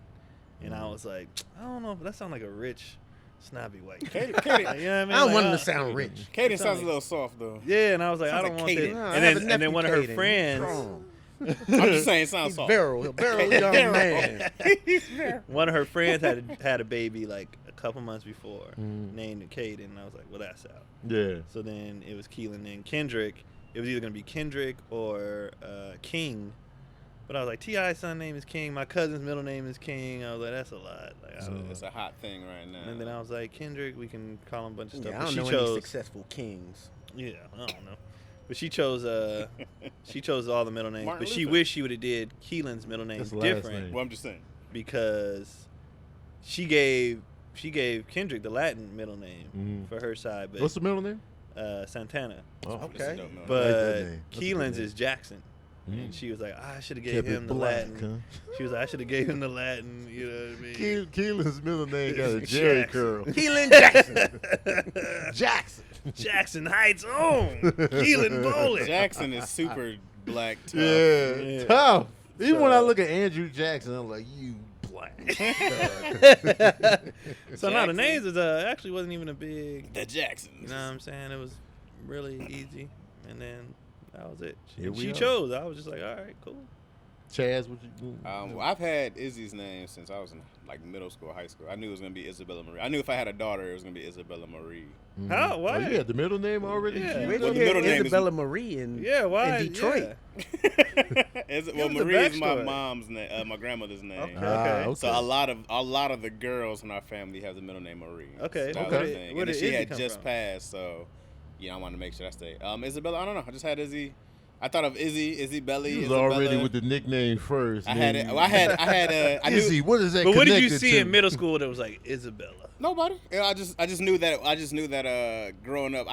and I was like, I don't know, but that sounds like a rich, snobby white. Katie, Like, you know what I mean? I don't Like, want him to sound rich. Katie sounds a little soft though. Yeah, and I was like, I Sounds don't like want Caden. that. I And have a then nephew, one of her Caden. He's friends. strong. I'm just saying, it sounds He's soft. virile young man. One of her friends had a baby like a couple months before, named Caden, and I was like, well, that's out. Yeah. So then it was Keelan and Kendrick. It was either gonna be Kendrick or King, but I was like, T.I.'s son name is King. My cousin's middle name is King. I was like, that's a lot. Like, I don't know. It's a hot thing right now. And then I was like, Kendrick, we can call him a bunch of stuff. Yeah, I But don't she know chose, any successful kings. yeah, I don't know. But she chose all the middle names. Martin but she Luther. wished she would have did Keelan's middle name That's the last different name. Well, I'm just saying. because she gave Kendrick the Latin middle name for her side, but What's the middle name? Santana. Oh, That's a Okay. dope name. I like But that name. That's a good Keelan's name. is Jackson. And she was like, I should have gave Kept it him the black, Latin. She was like, I should have gave him the Latin. You know what I mean? Keelan's middle name got a Jerry Jackson. curl. Keelan Jackson. Jackson. Jackson Heights own Keelan Bowling. Jackson is super black tough. Yeah. Tough. Even when I look at Andrew Jackson, I'm like, you black. So now the Jackson. names is actually wasn't even a big. The Jacksons. You know what I'm saying? It was really easy, and then that was it. Here we She are. chose. I was just like, all right, cool. Chaz, what you do? Well, I've had Izzy's name since I was in like middle school, high school. I knew it was gonna be Isabella Marie. I knew if I had a daughter, it was gonna be Isabella Marie. How? Oh, Why? you had the middle name already? Yeah. Gina? Where'd Well, you the hear middle name is- Isabella Marie in, Yeah, why? in Detroit? Yeah. Well, Give us the Marie is my backstory. mom's name, my grandmother's name. Okay. Ah, okay. So a lot of the girls in our family have the middle name Marie. Okay, So that okay. was the thing. Where And then did she Izzy had come just from? passed, so I wanted to make sure I stay. Isabella, I don't know. I just had Izzy. I thought of Izzy Belly. You was Isabella. already with the nickname first. I had it. Well, I had. Izzy, what is that? But what did you connected see to? in middle school that was like Isabella? Nobody. I just knew that. Growing up,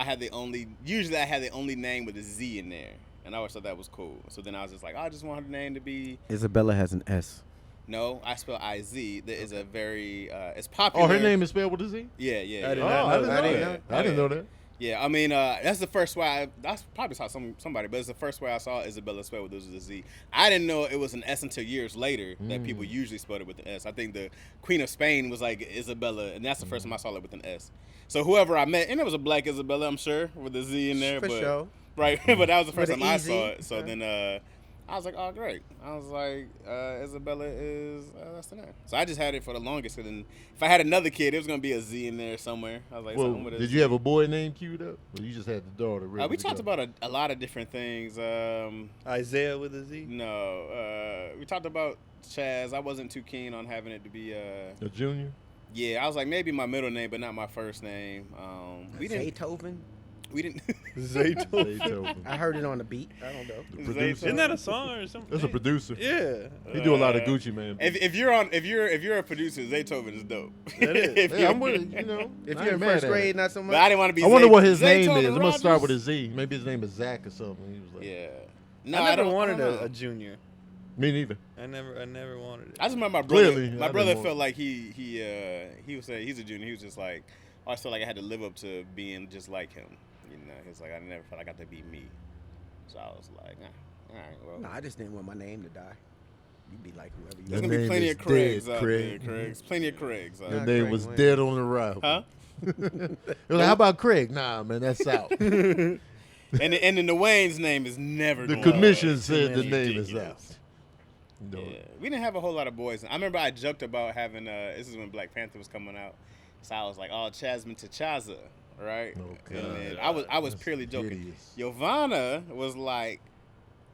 usually I had the only name with a Z in there, and I always thought that was cool. So then I was just like, I just want her name to be. Isabella has an S. No, I spell I-Z. That is a very. It's popular. Oh, her name is spelled with a Z? Yeah. I did Oh, not know I didn't that. know I didn't that. know. I didn't know that. Yeah, I mean, that's the first way that's probably saw somebody, but it's the first way I saw Isabella spelled with a Z. I didn't know it was an S until years later that people usually spelled it with an S. I think the Queen of Spain was like Isabella, and that's the first time I saw it with an S. So whoever I met, and it was a black Isabella, I'm sure, with a Z in there. For but, sure. Right, but that was the first With time an I EZ. saw it. So Okay. then I was like, oh, great. I was like, Isabella is, that's the name. So I just had it for the longest. And then if I had another kid, there was going to be a Z in there somewhere. I was like, Well, something with a did Z. you have a boy named queued up? Or you just had the daughter? ready We to talked go? about a lot of different things. Isaiah with a Z. No, we talked about Chaz. I wasn't too keen on having it to be a junior. Yeah, I was like maybe my middle name, but not my first name. We didn't. Zaytoven. We didn't. Zaytoven. I heard it on the beat. I don't know. The producer. Isn't that a song or something? That's a producer. Yeah. He do a lot of Gucci Man. If you're a producer, Zaytoven is dope. That is. If Yeah, you're- I'm with it. You know, If I you're ain't in mad first at grade, it. not so much. But I didn't want to be. I wonder what his name Zaytoven is. I'm gonna start with a Rogers? Z. Maybe his name is Zach or something. He was like, Yeah. No, I never don't wanted know. a junior. me neither. I never wanted it. I just remember my brother. Clearly, my I brother didn't felt want- like he was saying he's a junior. He was just like, I always felt like I had to live up to being just like him. You know, he's like I never felt like I got to be me. So I was like, all right, well. No, I just didn't want my name to die. You'd be like whoever you There's That gonna be name plenty is of Craigs dead, out Craig. there, Craigs. Plenty of Craigs. That Not name Craig was Wayne. dead on arrival. Huh? It was like, how about Craig? Nah, man, that's out. the And then the Wayne's name is never. going commission away. said the It's name is out. ridiculous. No. Yeah, we didn't have a whole lot of boys. I remember I joked about having. This is when Black Panther was coming out, so I was like, "Oh, Chasman to Chaza," right? Oh, And then God. I was That's purely joking. hideous. Yovana was like,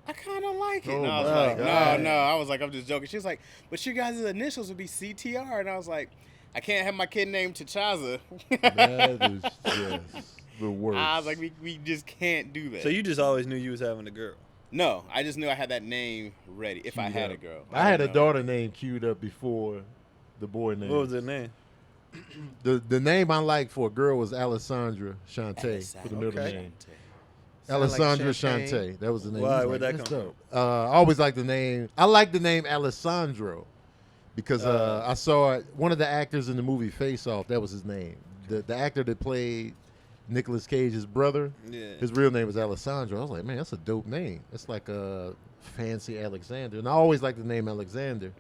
I kind of like it. Oh, And I was my like, God. no. I was like, I'm just joking. She was like, but you guys' initials would be CTR. And I was like, I can't have my kid named T'Challa. That is just the worst. I was like, we just can't do that. So you just always knew you was having a girl. No, I just knew I had that name ready if I Queued had up. a girl. I had a didn't know. daughter named queued up before the boy name. What was her name? The name I liked for a girl was Alessandra Shantae for the middle Okay. name. Sound like Alessandra champagne. Shantae. That was the name. Why? He was Where'd that "That's come dope." I always liked the name. I like the name Alessandro because I saw it. One of the actors in the movie Face Off. That was his name. The actor that played Nicolas Cage's brother. Yeah. His real name was Alessandro. I was like, man, that's a dope name. It's like a fancy Alexander. And I always liked the name Alexander.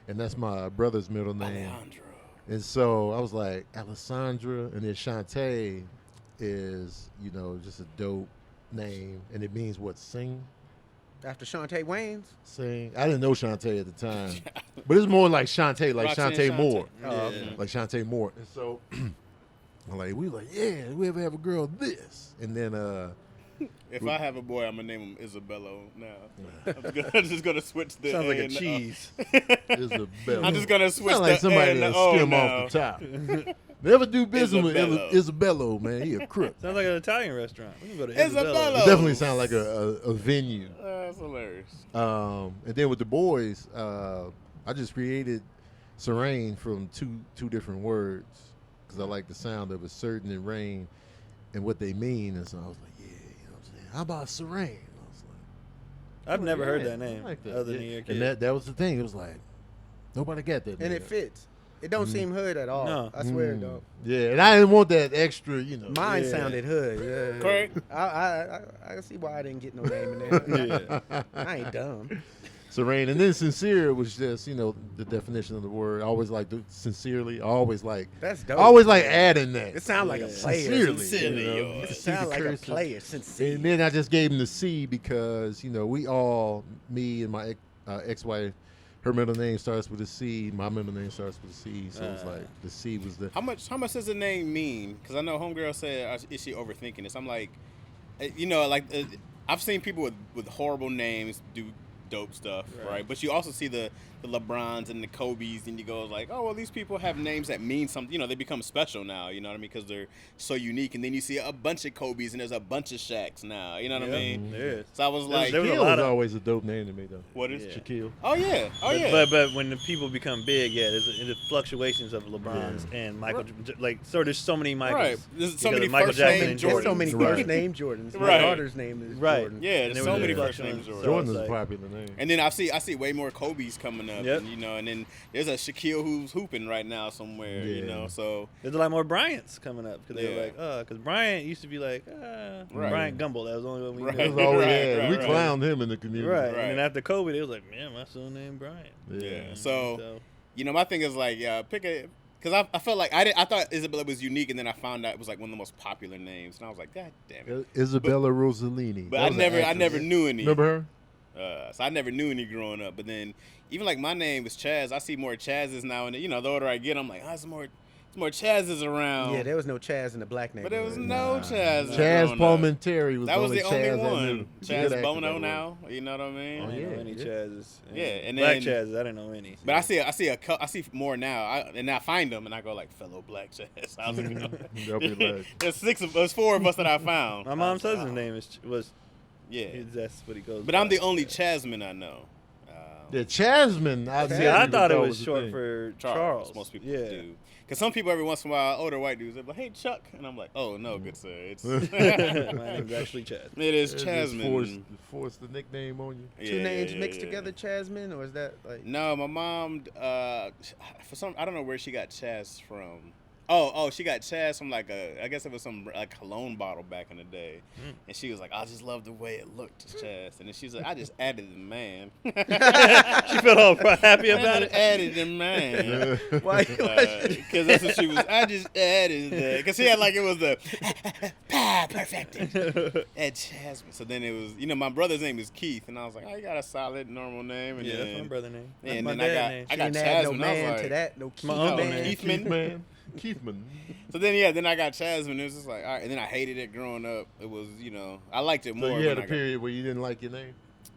And that's my brother's middle name. Alejandro. And so I was like, Alessandra, and then Shantae is, just a dope name. And it means what? Sing? After Shantae Wayans. Sing. I didn't know Shantae at the time. But it's more like Shantae, like Roxanne Shantae Shantae. Moore. Oh, Yeah. Like Shantae Moore. And so we were like, yeah, we ever have a girl this? And then If I have a boy, I'm gonna name him Isabello now. I'm just gonna switch the Sounds like A a and the O. cheese. Isabella. I'm just gonna switch Sound like the somebody A and the that O skim now. off the top. Never do business with Isabello. Isabello, man. He a crook. Sounds like an Italian restaurant. We can go to Isabello. Isabella. It definitely sounds like a venue. That's hilarious. And then with the boys, I just created Serene from two different words because I like the sound of it, certain and rain, and what they mean. And so I was like, yeah, what I'm saying? How about Serene? I was like, I've never heard yeah, that name I like that. other than Yeah. your kid. And that was the thing. It was like nobody got that. And name. it fits. It don't seem hood at all. No. I swear it don't. Yeah, and I didn't want that extra, Mine Yeah. sounded hood. Yeah. Correct. I can see why I didn't get no name in there. Yeah. I ain't dumb. Serene. And then sincere was just, the definition of the word. I always like sincerely. I always like adding that. It sounds like a player. Sincerely. Sincerely you know? yours. You It can see sounds the like a cursive. player. Sincere. And then I just gave him the C because, me and my ex-wife, her middle name starts with a C. My middle name starts with a C. So it's like the C was the. How much does the name mean? Because I know homegirl said, is she overthinking this? I'm like, I've seen people with horrible names do dope stuff, right? But you also see the LeBrons and the Kobes, and you go like, oh, well, these people have names that mean something. They become special now, you know what I mean? Because they're so unique. And then you see a bunch of Kobes, and there's a bunch of Shaqs now, you know what I mean? There is. So I was like, there was a Shaquille lot was of- always a dope name to me, though. what is? Yeah. Shaquille. Oh yeah, But when the people become big, there's the fluctuations of LeBrons and Michael. So there's so many Michaels. Right. There's so Because many of Michael first Jackson name and There's Jordans. so many Right. first name Jordans. My Right. daughter's name is Right. Jordan. Yeah, And there's there so was many a first fluctuation. name Jordans. Jordan it's is a like- popular name. And then I see way more Kobe's coming up, Yep. and then there's a Shaquille who's hooping right now somewhere, Yeah. So There's a lot more Bryants coming up because they Yeah. were like, because Bryant used to be like, Right. Bryant Gumbel. That was the only one we Right. That was knew. all we Right, had. right, We right. clowned him in the community. Right. Right. And then after COVID, it was like, man, my son named Bryant. yeah. So my thing is like, pick a. Because I felt like I thought Isabella was unique, and then I found out it was like one of the most popular names, and I was like, God damn it! Isabella Rossellini. But That I was an never actress. never knew any. Remember her? So I never knew any growing up. But then even like my name is Chaz. I see more Chazes now, and the older I get, I'm like, it's more Chazes around. Yeah, there was no Chaz in the black but neighborhood. there was no Chaz. Chaz Palmentary was That was the only Chaz I one. knew. Chaz Bono now. You know what I mean? I didn't know any yeah. Chazes. Yeah, and black then- Chazes, I didn't know any. But I see more now, and I find them, and I go like fellow black Chaz. I was They'll be like, there's 4 of us that I found. My mom's cousin's name was Yeah, that's what he goes. but by. I'm the only Chasman I know. the Chasman. See, I thought it was the short thing. for Charles. Most people yeah. do. Because some people every once in a while, older white dudes, they're like, "Hey, Chuck," and I'm like, "Oh no, good sir, it's My name's actually Chaz. it is They just Chasman." Force the nickname on you. Two names mixed together, Chasman, or is that like? No, my mom, for some, I don't know where she got Chaz from. Oh, she got Chaz from like I guess it was some like cologne bottle back in the day, and she was like, "I just love the way it looked, Chaz," and then she's like, "I just added the man." She felt all happy about it. Added the man. Why? Because that's what she was. I just added that. Because she had like it was the perfected at Chasman. So then it was, my brother's name is Keith, and I was like, you got a solid normal name. And Yeah, then, that's my brother name. Yeah, That's and my then dad name. I got She didn't add no Chasman. I was man like, to that. No Keith uncle man. name. Keithman. Keithman. So then I got Chasman. It was just like, all right. And then I hated it growing up. It was, I liked it more. So you had when a period where you didn't like your name?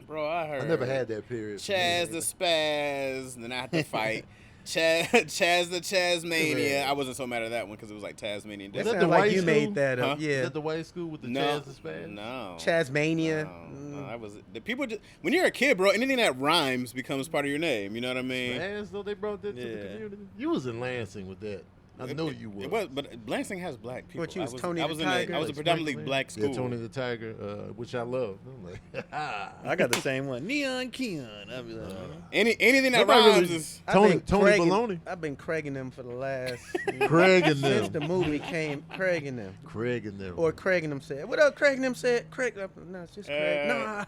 Bro, I heard. I never had that period. Chaz the Spaz, and then I had to fight. Chaz the Chazmania. I wasn't so mad at that one because it was like Tasmanian. That that Devil. the sounds like white you school? made that up. Huh? Is Yeah. that the white school with the No, Chaz the Spaz? no. Chazmania. No, I was the people. Just, when you're a kid, bro, anything that rhymes becomes part of your name. You know what I mean? Spaz, though, they brought that to the Yeah. community. You was in Lansing with that. I know you was. It was, but Lansing has black people. What, you was I Toni I the was Tiger? I was a Like predominantly Sprinkling? black school. Yeah, Toni the Tiger, which I love. I'm like, I got the same one. Neon Keon. I'd be like, Anything that Nobody rhymes really- is. Toni Baloney. I've been Craiging them for the last Craig and since them. the movie came. Craiging them. Craig and them. Or Craig and them said. What up, Craig and them said? Craig. No, it's just Craig. Nah,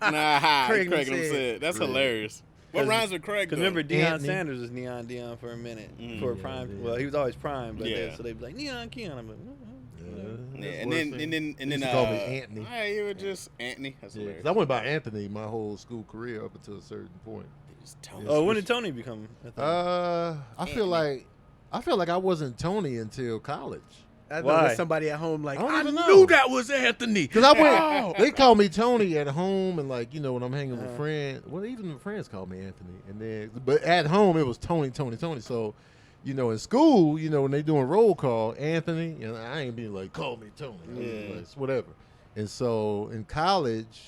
Craig Craig and them said. That's Craig. hilarious. What rhymes with Craig? because though? remember Deion Anthony. Sanders was Neon Dion for a minute for a prime. yeah. Well, he was always prime, but Yeah. so they'd be like Neon Keon. I'm like, Yeah, that's and worse then than- and then and They then used to call me Anthony. You were just Anthony. That's Yeah, 'cause hilarious. I went by Anthony my whole school career up until a certain point. Just Tony. oh, when did Tony become? A thing? I feel like I wasn't Tony until college. I know Why? there's somebody at home like, I don't I even know. knew that was Anthony. Cause I went, they call me Tony at home, and like when I'm hanging with friends, well, even the friends call me Anthony, and then but at home it was Tony. So, in school, when they doing roll call, Anthony, and I ain't being like call me Tony, Yeah. like, whatever. And so in college,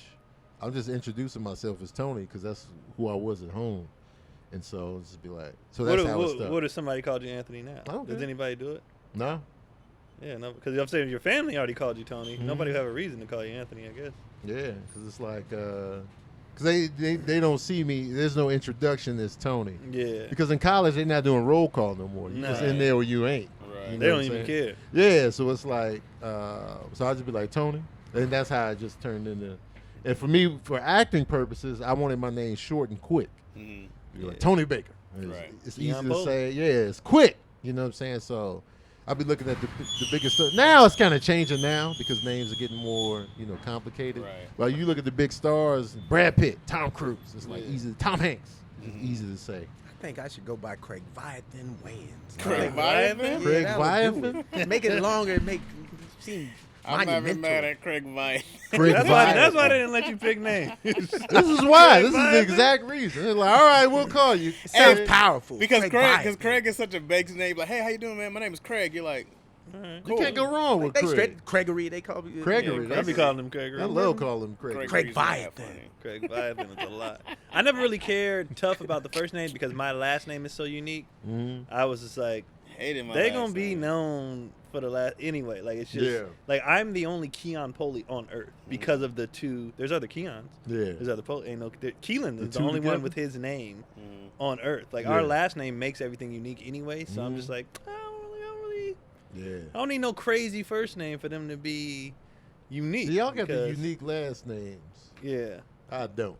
I'm just introducing myself as Tony because that's who I was at home, and so just be like, so that's how it stuck. What if somebody called you Anthony now? Okay. Does anybody do it? No, Yeah, no, because I'm saying your family already called you Tony. Mm-hmm. Nobody would have a reason to call you Anthony, I guess. yeah, because it's like, because they don't see me. There's no introduction as Tony. Yeah. Because in college, they're not doing roll call no more. You just Nah. in there or you ain't. Right. You They know don't what I'm even saying? care. Yeah, so it's like, so I'll just be like, Tony. And that's how it just turned into. And for me, for acting purposes, I wanted my name short and quick. Mhm. You're like, Tony Baker. It's, Right. it's Keon easy to Pope. say. Yeah, it's quick. You know what I'm saying? So I'll be looking at the biggest stuff. Now it's kind of changing now because names are getting more, complicated. Right. Well, you look at the big stars, Brad Pitt, Tom Cruise. It's like Yeah. easy. Tom Hanks. It's easy to say. I think I should go by Craig Viathan Wayans. Craig Yeah, Viathan? Craig that would do Viathan? it. Make it longer. Make seem I'm not even monumental. mad at Craig Vite. Craig That's why Viathan. they didn't let you pick names. This is why. This is the exact reason. They're like, all right, we'll call you. Sounds Hey, powerful. Because Viathan. Craig is such a basic name. Like, hey, how you doing, man? My name is Craig. You're like, You cool. can't go wrong with They Craig. straight Gregory. They call me Gregory, I'd be calling him Craig. I love calling him Craig. Craig Reed's not Viathan. that funny. Craig Viathan is a lot. I never really cared tough about the first name because my last name is so unique. Mhm. I was just like, Hated my they're last gonna be name. known for the last anyway. Like it's just Yeah. like I'm the only Keon Poley on Earth because of the two. There's other Keons. Yeah. There's other Poley. Ain't no. Keelan is the two only together? one with his name Mhm. on Earth. Like Yeah. our last name makes everything unique anyway. So I'm Mhm. just like, I Yeah. don't need no crazy first name for them to be unique. Y'all got the because- unique last names. Yeah. I don't.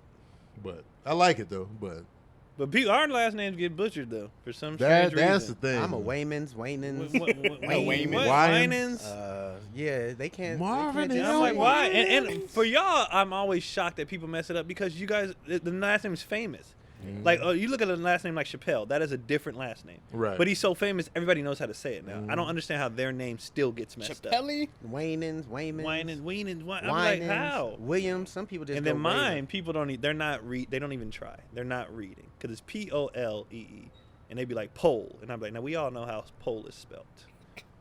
But I like it though. But But our last names get butchered though for some that's strange the reason. thing. I'm a Waymans, Waynans. Wayne, Wayman. what? Wayans? Winans? Yeah, they can't. Marvin they and can't I'm just like, say why? And for y'all, I'm always shocked that people mess it up because you guys, the last name is famous. Like, you look at a last name like Chappelle, that is a different last name. Right. But he's so famous, everybody knows how to say it now. I don't understand how their name still gets messed up. Chappelle? Waynans. Wayne. I'm like, how? Williams. Some people just And go then mine, Waylon. people don't. They're not read. They don't even try. They're not reading because it's Polee, and they be like pole, and I'm like, now we all know how pole is spelled.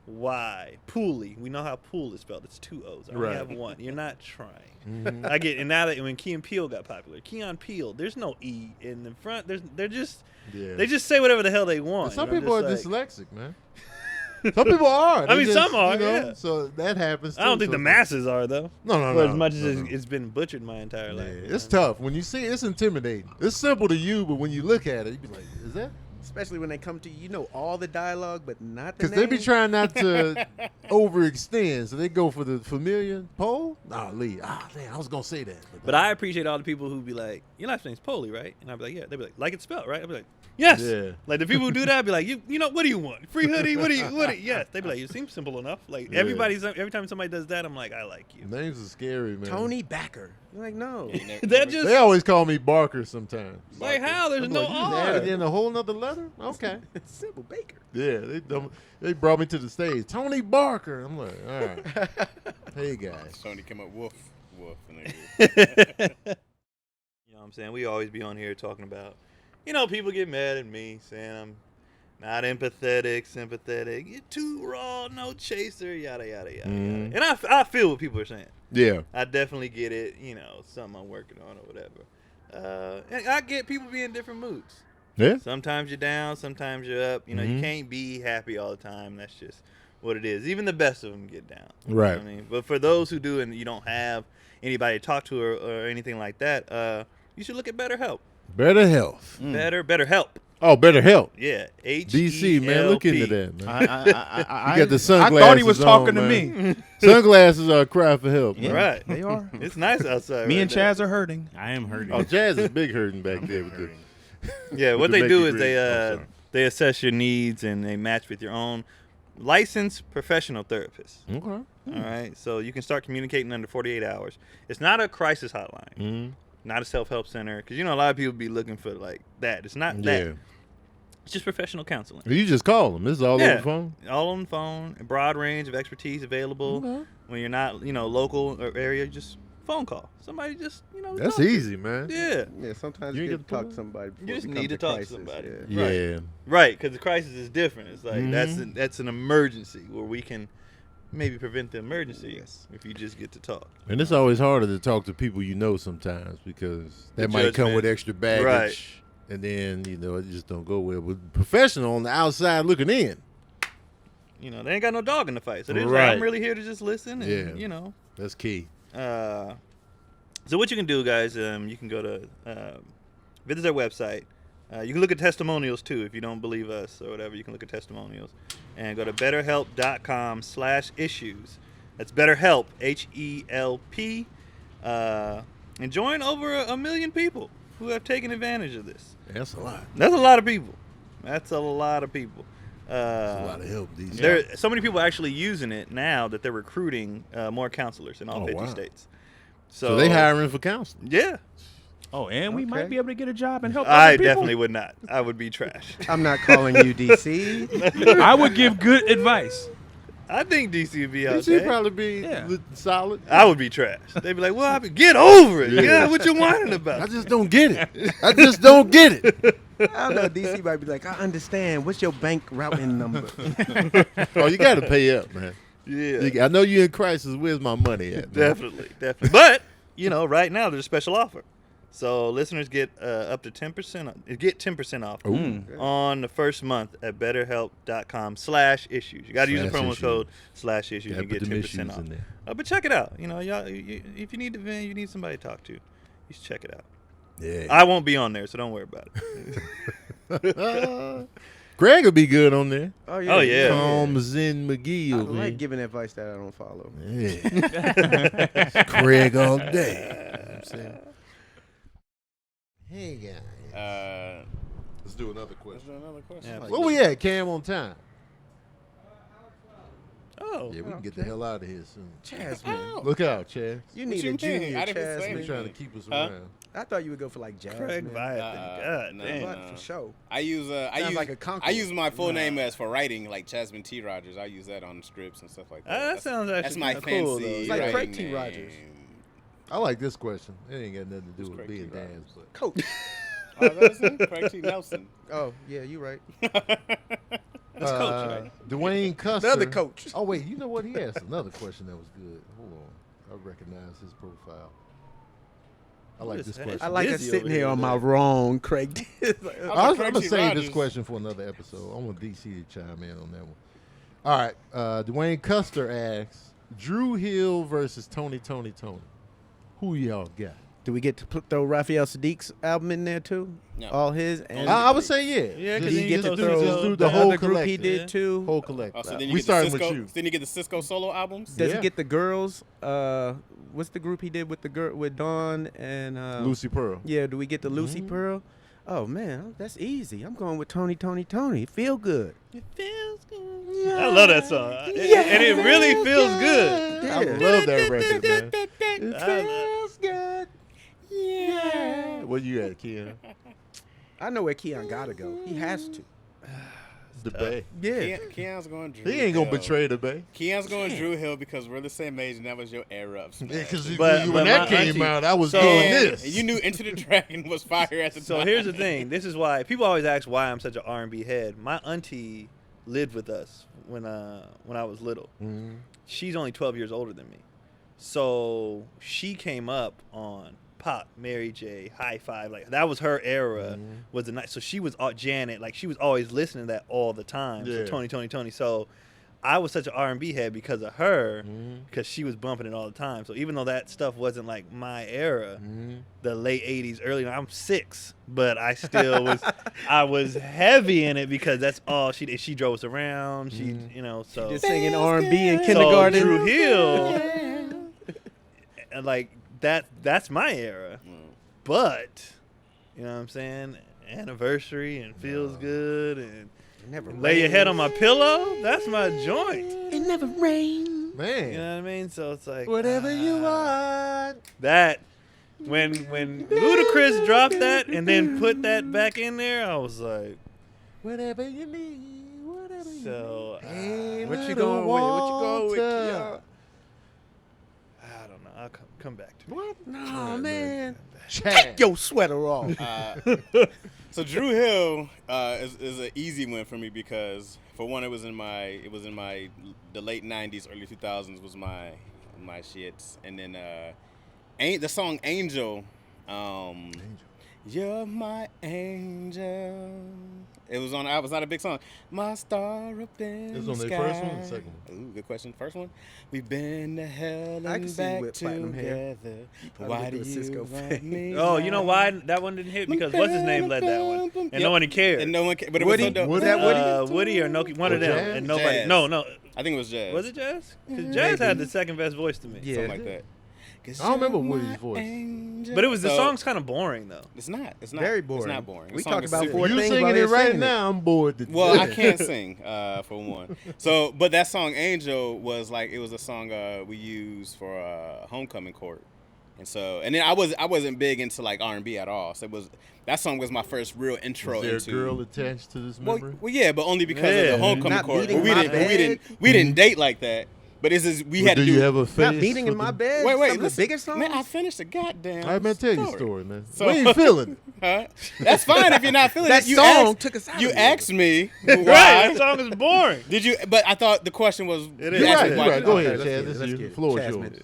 Why? Poolie. We know how pool is spelled. It's 2 O's. I only Right. have one. You're not trying. I get, and now that when Key and Peele got popular, Keon Peele, there's no E in the front. They just say whatever the hell they want. Some And I'm people are just like, dyslexic, man. Some people are. I They mean, just, some are, you know, yeah. So that happens. I don't too, think the sometimes. masses are though. No, no, Well, no. as much no, as no. it's been butchered my entire Yeah, life. it's tough when you see it. It's intimidating. It's simple to you, but when you look at it, you be like, "Is that?" Especially when they come to you, you know all the dialogue, but not the Because they be name. trying not to overextend, so they go for the familiar pole. Nah, Lee. Ah, damn, I was gonna say that. But I appreciate all the people who be like, your last name's Poley, right? And I'd be like, yeah. They'd be like it's spelled, right? I'd be like, yes. Yeah. Like the people who do that, I'd be like, you know, what do you want? Free hoodie? What do you? Yes. They'd be like, it seems simple enough. Like Yeah. every time somebody does that, I'm like, I like you. names are scary, man. Tony Backer. You're like, no. That just They always call me Barker sometimes. like how there's I'm no like, you just R. added in a whole nother letter. Okay. It's simple Baker. Yeah, they brought me to the stage. Tony Barker. I'm like, all right. Hey guys. Tony came up woof. And You know what I'm saying? We always be on here talking about, you know, people get mad at me saying I'm not empathetic, sympathetic, you're too raw, no chaser, yada, yada, yada, Mhm. yada. And I feel what people are saying. Yeah. I definitely get it, you know, something I'm working on or whatever. And I get people being in different moods. Yeah. Sometimes you're down, sometimes you're up. You know, you Mhm. can't be happy all the time. That's just what it is. Even the best of them get down. You Right. know what I mean? But for those who do and you don't have anybody to talk to or anything like that, you should look at BetterHelp. Better health. BetterHelp. Oh, better help. Yeah. DC, man, look into HELP. that, man. I You got the I sunglasses. thought he was talking on, to man. me. Sunglasses are a cry for help. Yeah. man. Right. They are. It's nice outside. Me right and there. Chaz are hurting. I am hurting. Oh, Jazz is big hurting back there with the. Yeah, with what the they do is Make It Green. Oh, sorry. they assess your needs and they match with your own licensed professional therapist. Okay. All right, so you can start communicating under 48 hours. It's not a crisis hotline, Mm-hmm. not a self-help center, because you know a lot of people be looking for like that. It's not Yeah. that. It's just professional counseling. You just call them. This is all Yeah. over the phone. All on the phone, a broad range of expertise available. Okay. When you're not, local or area, just phone call. Somebody just, That's talk to. easy, man. Yeah, Yeah, sometimes You you ain't get got to talk the to somebody. before You just it need becomes to a talk to crisis, somebody. yeah. Yeah. right. Because the crisis is different. It's like Mhm. that's an emergency where we can maybe prevent the emergency Yes. if you just get to talk. And it's always harder to talk to people you know sometimes because that The might come judgment. with extra baggage. Right. And then, it just don't go well. But professional on the outside looking in. They ain't got no dog in the fight. So they're just Right. like, I'm really here to just listen. And, Yeah. That's key. So what you can do, guys, you can go to visit their website. You can look at testimonials, too, if you don't believe us or whatever. You can look at testimonials. And go to betterhelp.com/issues. That's BetterHelp, HELP. And join over a million people who have taken advantage of this. That's a lot. That's a lot of people. That's a lot of people. That's a lot of help these days. There are so many people actually using it now that they're recruiting more counselors in all Oh, 50 wow. states. So they hiring for counseling. Yeah. Oh, and we Okay. might be able to get a job and help I other people. definitely would not. I would be trash. I'm not calling you DC. I would give good advice. I think DC would be You out should there. probably be Yeah. solid. I would be trash. They'd be like, well, get over it. Yeah. Yeah, what you whining I about? just don't get it. I just don't get it. I don't know. DC might be like, I understand. What's your bank routing number? Oh, you got to pay up, man. Yeah, I know you're in crisis. Where's my money at? Man? definitely. But, right now there's a special offer. So listeners get up to 10%. Get 10% off Ooh. on the first month at betterhelp.com/issues. You got to use the promo /issues. code /issues Gotta and get put them 10% issues off. in there. But check it out. Y'all, if you need to vent, you need somebody to talk to, you should check it out. Yeah. I won't be on there, so don't worry about it. Greg will be good on there. Oh, yeah. Tom Zen McGee I over like here. giving advice that I don't follow. Yeah. Craig all day. You know what I'm saying? Hey, guys. Let's do another Let's question. do another question. Yeah. Where we at, Cam, on time? Oh, Oh. Yeah, we can get the hell out of here soon. Jasmine. Look out, Chaz. You What need you a mean? junior I didn't say Jasmine. We're anything. trying to keep us Huh? around. I thought you would go for like Craig Jasmine. Viath. God no, damn. no. But for sure. I use Sounds like a conqueror. I use my full name as for writing, like Jasmine T. Rogers. I use that on scripts and stuff like that. That sounds actually That's my kinda fancy cool, though. It's like writing Craig T. name. Rogers. I like this question. It ain't got nothing to do Who's with Craig being T. Rogers? dads, but Coach. Oh, that's him? Craig T. Nelson. Oh, yeah, you right. That's Coach, right? Dwayne Custer. Another coach. Oh wait, you know what? He asked another question that was good. Hold on, I recognize his profile. I like What this is question. I like us Dizzy sitting over here here on my today. wrong Craig. I'm Craig gonna T. save this Rogers. question for another episode. I want DC to chime in on that one. All right, Dwayne Custer asks: Drew Hill versus Toni. Who y'all got? Do we get to throw Raphael Sadiq's album in there too? No. All his and I would say yeah. Yeah, 'cause Just- then you get get to to throw just do the the whole other group he collective. did Yeah. too. Whole collective. Oh, so then you We get the starting with Cisco. you. Then you get the Cisco solo albums. Does Yeah. he get the girls? What's the group he did with the girl with Dawn and Lucy Pearl. Yeah, do we get the Lucy Pearl? Oh man, that's easy. I'm going with Toni. Feel good. It feels good. I love that song. And it really feels good. I Yeah. love that record, man. It feels good. Yeah. Where you at, Keon? I know where Keon gotta go. He has to. The Bay. Yeah. Keon's going Drew He ain't gonna Hill. betray the Bay. Keon's going Drew Hill because we're the same age and that was your era of smash. Yeah, because But when that my came auntie- out, I was so- doing And this. you knew Into the Dragon was fire at the So time. here's the thing. This is why people always ask why I'm such an R&B head. My auntie lived with us when I was little. Mhm. She's only 12 years older than me. So she came up on Pop, Mary J, High Five. Like that was her era. Was the night. So she was Janet. Like she was always listening to that all the time. Yeah. So Toni. So I was such an R&B head because of her, because she was bumping it all the time. So even though that stuff wasn't like my era, the late 80s, early, I'm 6, but I still was, I was heavy in it because that's all she did. She drove us around. She, so. Just singing R&B in So kindergarten. Drew Hill, and like that's my era. But, you know what I'm saying? Anniversary and feels good and Never lay your head on my pillow. That's my joint. It never rained. Man. You know what I mean? So it's like Whatever you want. that. When Ludacris dropped that and then put that back in there, I was like, Whatever you need. Whatever you so need. What you going with? What you going with, Keon? I don't know. I'll come back to it. What? No, man. Chad. Take your sweater off. So Drew Hill is an easy one for me because for one, it was in the late '90s, early 2000s was my shits, and then the song Angel. You're my angel. It was on. I was not a big song. My star up in It was the on sky. their first one or the second one? Ooh, good question. First one. We've been to hell I can and see you back with platinum hair. together. probably Why do do a you Cisco want fade. me? Oh, you know why that one didn't hit? Because what's his name led that one, and Yep. no one cared. And no one. But it Woody? was so dope. Was that Woody? Woody or Noki, one Or of them, Jazz? and nobody. Jazz. No. I think it was Jazz. Was it Jazz? Because Jazz had the second best voice to me. Yeah. Something like that. I don't remember Woody's voice. But it was the So, song's kind of boring though. It's not. It's not. Very It's boring. not boring. We The song talked is about super- four You things singing while it they're right singing it. now, I'm bored. To Well, I death. can't sing for one. So, but that song Angel was like it was a song we used for homecoming court, and then I wasn't big into like R&B at all. So that song was my first real intro Was there a into. girl attached to this well, memory? yeah, but only because of Yeah. the homecoming Not court. beating But we my didn't bed. we didn't date like that. But we had to do do. you have a Not face beating in for my the- bed. Wait, Some of the listen, biggest songs. man, I finished the goddamn. All right, man, tell your story. story, man. So- we ain't feeling it. Huh? That's fine if you're not feeling That it. You song asked, took us out You of here. asked me Right, why. that song is boring. Did you? But I thought the question was. It you is. You're asked right. me You're why- right. Go Okay, ahead, let's Chad. get it, This let's is get your it. floor is Chaz, yours. man.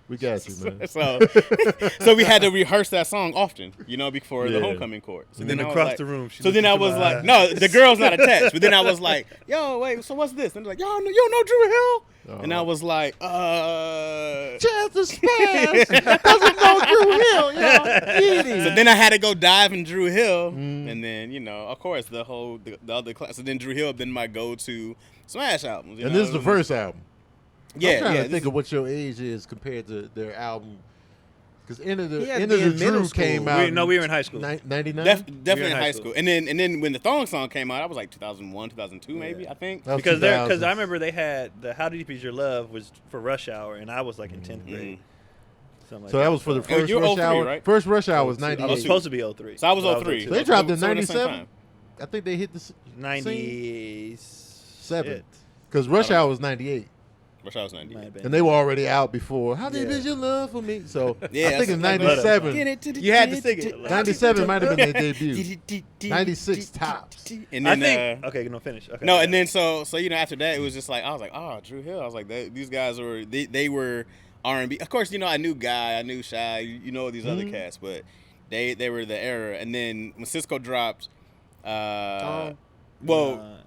We got you, man. So we had to rehearse that song often, before the Yeah. homecoming court. So And then I was across like- the room. So then I was like, no, the girl's not attached. But then I was like, yo, wait, so what's this? And they're like, yo, you don't know Drew Hill? And I was like, Chaz the Spaz doesn't know Drew Hill, y'all. So then I had to go dive in Drew Hill, and then of course the other class. So then Drew Hill been my go-to Smash albums. And this is the first album. Yeah, I'm trying yeah. to think of what your age is compared to their album Because End of He the had to End be of the in middle Drew came school. out. We were in high school. 99. Definitely We in were high school. And then when the thong song came out, I was like 2001, 2002 maybe, I think. That was Because 2000s. I remember they had the How Deep Is Your Love was for Rush Hour, and I was like in 10th grade. Something like So that was for the first you're Rush 03, Hour. right? First Rush Hour was I 98. was supposed to be 03. So I was But 03. like They dropped in So we're the same 97. time. I think they hit the 97. seven. Because Rush Hour was 98. Rush Hour was 90. Might have been. And they were already out before. How deep Yeah. is your love for me? So Yeah, I think in that's- 97. You had to sing it. 97 might have been their debut. 96 tops. And I then, think. Okay, no, finish. Okay. no, and then so after that it was just like I was like, oh, Drew Hill. I was like, these guys were they were R&B. Of course, I knew Guy, I knew Shy, these other cats, but they were the era. And then when Cisco dropped,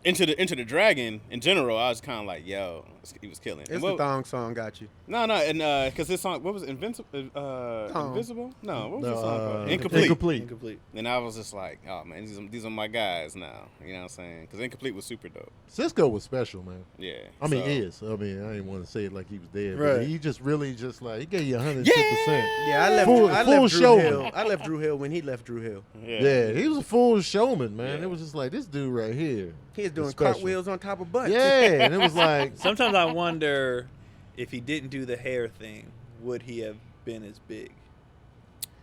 Into the Dragon in general, I was kind of like, yo, he was killing. It's the thong song got you. No, and because this song, what was it, Invisible? Invisible? No, what was the song called? Incomplete. And I was just like, oh man, these are my guys now. You know what I'm saying? Because Incomplete was super dope. Cisco was special, man. Yeah. I mean, so- is. I mean, I didn't want to say it like he was dead. Right. But he just really he gave you 110%. Yeah, I left Full Drew showman. Hill. I left Drew Hill when he left Drew Hill. Yeah, he was a full showman, man. Yeah. It was just like, this dude right here. He was doing Special. cartwheels on top of butts. Yeah, and it was like, Sometimes I wonder if he didn't do the hair thing, would he have been as big?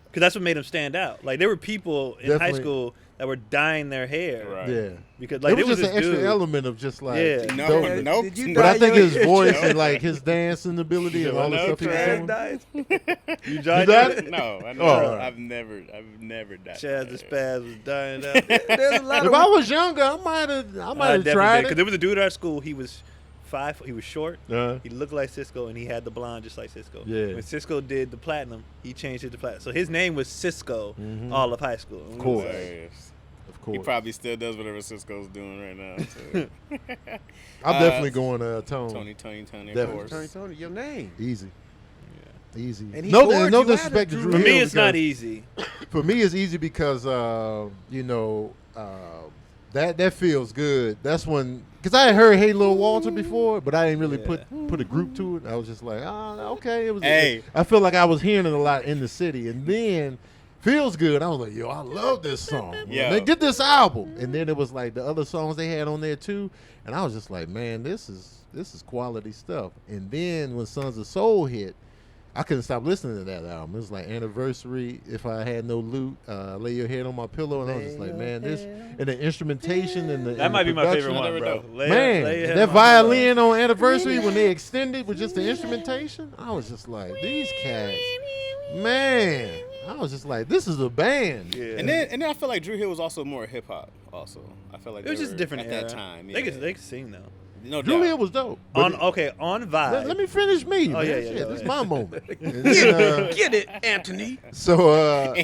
Because that's what made him stand out. Like there were people in high Definitely. school that were dyeing their hair. Right. yeah. Because Like, like it was just this an extra dude. element of just like, Yeah. No, nope. Did you but I dye think your his hair? voice and like his dancing ability and all the No, stuff he was Chaz doing. Dies. You dyed dyed it? it? No, Oh. I've never done Chaz the that. Spaz was dying out. There's a lot If of I was younger, I might have tried Because it. there was a dude at our school. He was 5. He was short. Uh, He looked like Cisco, and he had the blonde just like Cisco. Yeah. When Cisco did the platinum, he changed it to platinum. So his name was Cisco all of high school. Of course. Hilarious. of He course. probably still does whatever Cisco's doing right now. So. I'm definitely going Tone. Tony, of Definitely. course. Tony, your name. Easy. Easy. And he No, bored no you out of disrespect to Drew Drew For Hill. me, it's not because- easy. For me, it's easy because that feels good. That's when, because I had heard Hey Lil Walter before, but I didn't really put a group to it. I was just like, okay. It was. Hey. I feel like I was hearing it a lot in the city, and then feels good. I was like, yo, I love this song. Yo. Man, get this album, and then it was like the other songs they had on there too, and I was just like, man, this is quality stuff. And then when Sons of Soul hit, I couldn't stop listening to that album. It was like Anniversary, If I Had No Loot, Lay Your Head on My Pillow, and I was just like, man, this and the instrumentation and the That might be my favorite one, bro. Man, that violin on Anniversary when they extended with just the instrumentation, I was just like, these cats, man. I was just like, this is a band. Yeah. And then I feel like Drew Hill was also more hip hop. Also, I feel like It was they just were a different at era. that time. They Yeah. could sing though. No Drew doubt. Hill was dope. But On vibe. let me finish me. Oh, man. yeah, Shit, go this is ahead. my moment. And then, Get it, Anthony.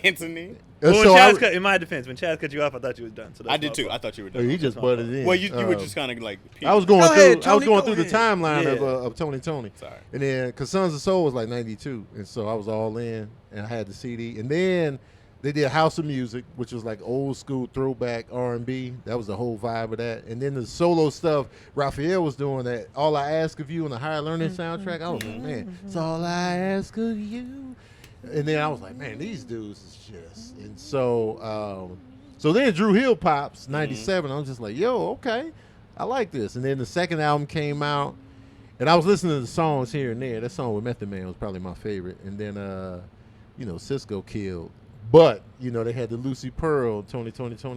Anthony. Well, when so Chaz in my defense, when Chaz cut you off, I thought you was done. So that's I did my too. fault. I thought you were oh, done. he just my butted fault. in. Well, you were just kind of like. I was going Go through. ahead, I was Tony, going go through the ahead. timeline Yeah. of Tony. Sorry. And then, because Sons of Soul was like 92, and so I was all in, and I had the CD. And then they did House of Music, which was like old school throwback R&B. That was the whole vibe of that. And then the solo stuff, Raphael was doing that. All I Ask of You on the Higher Learning soundtrack. I was like, man, it's all I ask of you. And then I was like, man, these dudes is just. And so then Drew Hill pops, 97. I was just like, yo, okay, I like this. And then the second album came out. And I was listening to the songs here and there. That song with Method Man was probably my favorite. And then, Cisco killed. But, they had the Lucy Pearl. Tony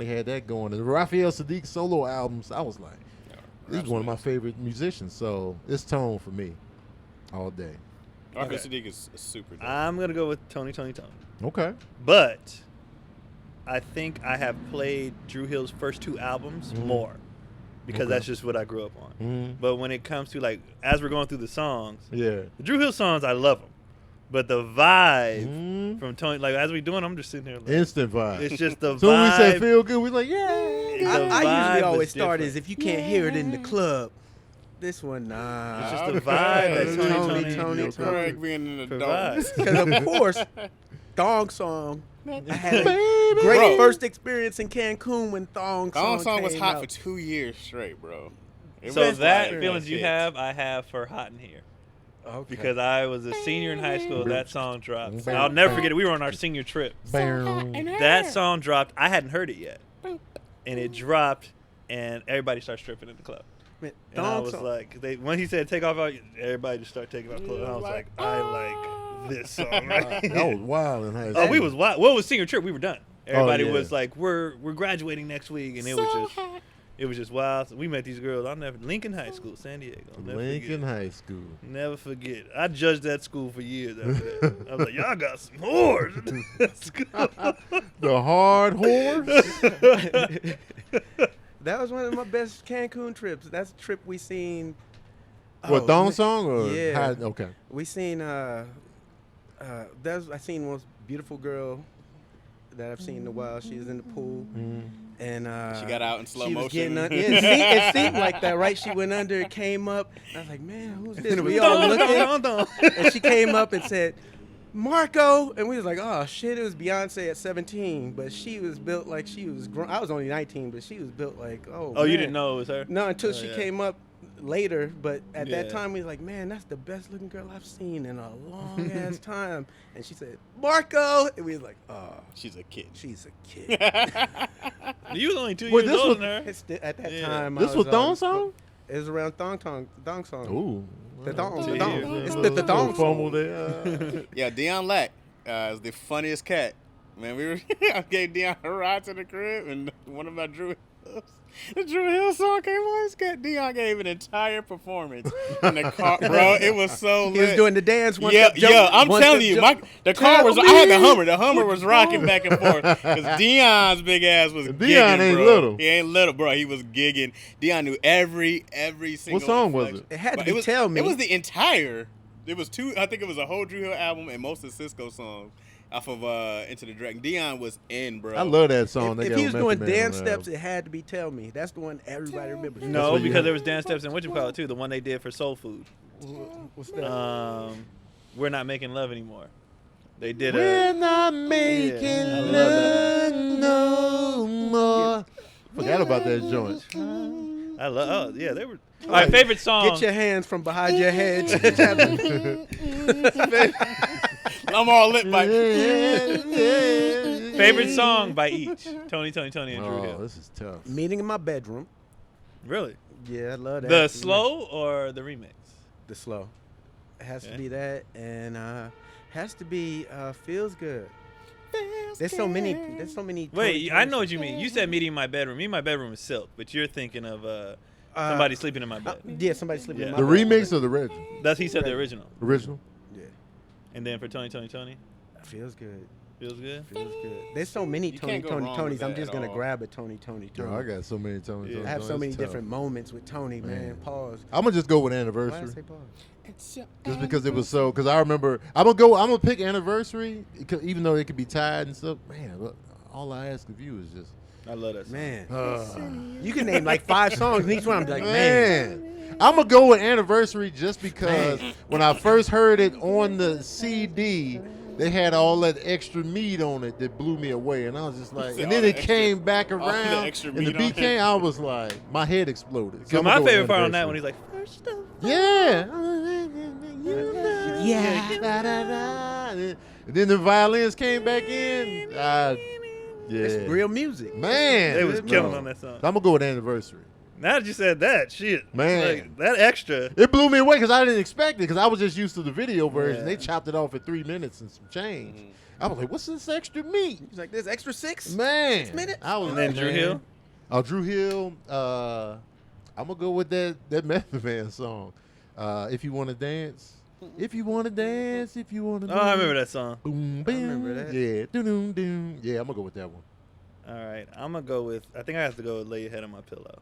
had that going. And the Raphael Sadiq solo albums, I was like, he's one of my favorite musicians. So it's Tone for me all day. Arthur Sadiq is super dope. I'm gonna go with Tony. Okay. But I think I have played Drew Hill's first 2 albums more because Okay. that's just what I grew up on. Mhm. But when it comes to like as we're going through the songs, Yeah. the Drew Hill songs I love them, but the vibe Mhm. from Tony, like as we doing, I'm just sitting there. Like, Instant vibe. it's just the So when we vibe. said feel good, we like, yeah. The I vibe usually is always start different. as if you can't hear it in the club. This one, nah. It's just the vibe that Tony. Craig being an adult. provides. Because of course, Thong Song. I had a Baby. great Bro. first experience in Cancun when Thong Song. Thong Song was came hot out. for 2 years straight, bro. It So was that like feelings you shit. have, I have for Hot in Here. Okay. because I was a senior in high school. That song dropped. I'll never forget it. We were on our senior trip. That song dropped. I hadn't heard it yet, and it dropped, and everybody started stripping in the club. Man, And I was like, when he said take off, everybody just started taking off clothes. And I was like, I like this song. Right? That was wild in high school. Oh, we was wild. Well, it was senior trip. We were done. Everybody yeah. was like, we're graduating next week, and it was just wild. So we met these girls. Lincoln High School, San Diego. I'll never Lincoln forget. High School. Never forget. I judged that school for years after that. I was like, y'all got some whores. That's good. The hard horse. That was one of my best Cancun trips. That's a trip we seen. What, thong song or Yeah. okay. We seen I seen one beautiful girl that I've seen in a while. She was in the pool, and She got out in slow she was motion. getting it seemed like that, right? She went under, came up. I was like, man, who's this? We all looking, and she came up and said, Marco, and we was like, oh shit, it was Beyonce at 17, but she was built like she was grown. I was only 19, but she was built like, Oh, man. you didn't know it was her? No, until Oh, she yeah. came up later, but at that Yeah. time we was like, man, that's the best looking girl I've seen in a long ass time. And she said, Marco, and we was like, oh, She's a kid. she's a kid. You was only 2 Wait, years this older was- than her. At that Yeah. time, I This was thong um, song? It was around thong song. Ooh. The thong, Two the thong. years. It's the thong fumble song. there. Yeah, Dion Lack is the funniest cat. Man, I gave Dion a ride to the crib, and one of my the Drew Hill song came on. His cat Dion gave an entire performance in the car, bro. It was so lit. He was doing the dance. I'm telling you, the car was. I had the Hummer. The Hummer was rocking back and forth because Dion's big ass was. Dion gigging, ain't bro. little. He ain't little, bro. He was gigging. Dion knew every single. What song was inflection. it? It had to But be Tell Me. It was the entire. It was two. I think it was a whole Drew Hill album and most of Cisco songs off of Into the Dragon. Dion was in, bro. I love that song. If he was doing dance steps, it had to be Tell Me. That's the one everybody remembers. No, what you because had. there was dance steps in whatchamacallit too. The one they did for Soul Food. What's that? We're not making love anymore. They did We're a. not making I love love no more. Forgot about that joint. I love. Oh yeah, they were. All right, favorite song. Get your hands from behind your head. I'm all lit by. Favorite song by each. Tony, and Drew Oh, Hill. this is tough. Meeting in my bedroom. Really? Yeah, I love that. The slow or the remix? The slow. It has Yeah. to be that, and has to be Feels Good. There's so many. Wait, Tony I know songs. what you mean. You said meeting in my bedroom. Me in my bedroom is Silk, but you're thinking of somebody sleeping in my bed. Yeah, somebody sleeping in Yeah. my The bed. remix or the original? He said the original. Original? Yeah, And then for Tony, Feels Good. feels good. Feels good. There's so many You Tony can't go wrong with Tonys. I'm that just at gonna all. grab a Tony. Yo, I got so many Tony. Yeah. I have so It's many tough. different moments with Tony, man. Pause. I'm gonna just go with Why did I anniversary, say pause? just because it was so. Because I remember, I'm gonna pick anniversary, even though it could be tied and stuff. Man, look, all I ask of you is just, I love that song. Man, you can name like 5 songs, and each one I'm like, man. I'm gonna go with anniversary just because when I first heard it on the CD, they had all that extra meat on it that blew me away, and I was just like, All and then the it extra- came back all the around, extra and the meat on beat it. came. I was like, my head exploded. So I'm my gonna go with favorite part on that anniversary. when he's like, first of Yeah. Da, da, da. And then the violins came back in. Yeah. It's real music. Man. they was no. killing on that song. I'm going to go with anniversary. Now that you said that, shit, Man. like, that extra. It blew me away because I didn't expect it because I was just used to the video version. Yeah. They chopped it off at 3 minutes and some change. I was like, what's this extra meat? He's like, there's extra 6. Man. 6 minutes? I was And then Drew Hill? Oh, Drew Hill. I'm going to go with that Method Man song. If You Want to Dance. If you want to dance, if you want to Oh, I remember that song. Boom, I remember that. Yeah. Doom, doom. Yeah, I'm going to go with that one. All right, I'm gonna go with. I think I have to go with "Lay Your Head on My Pillow."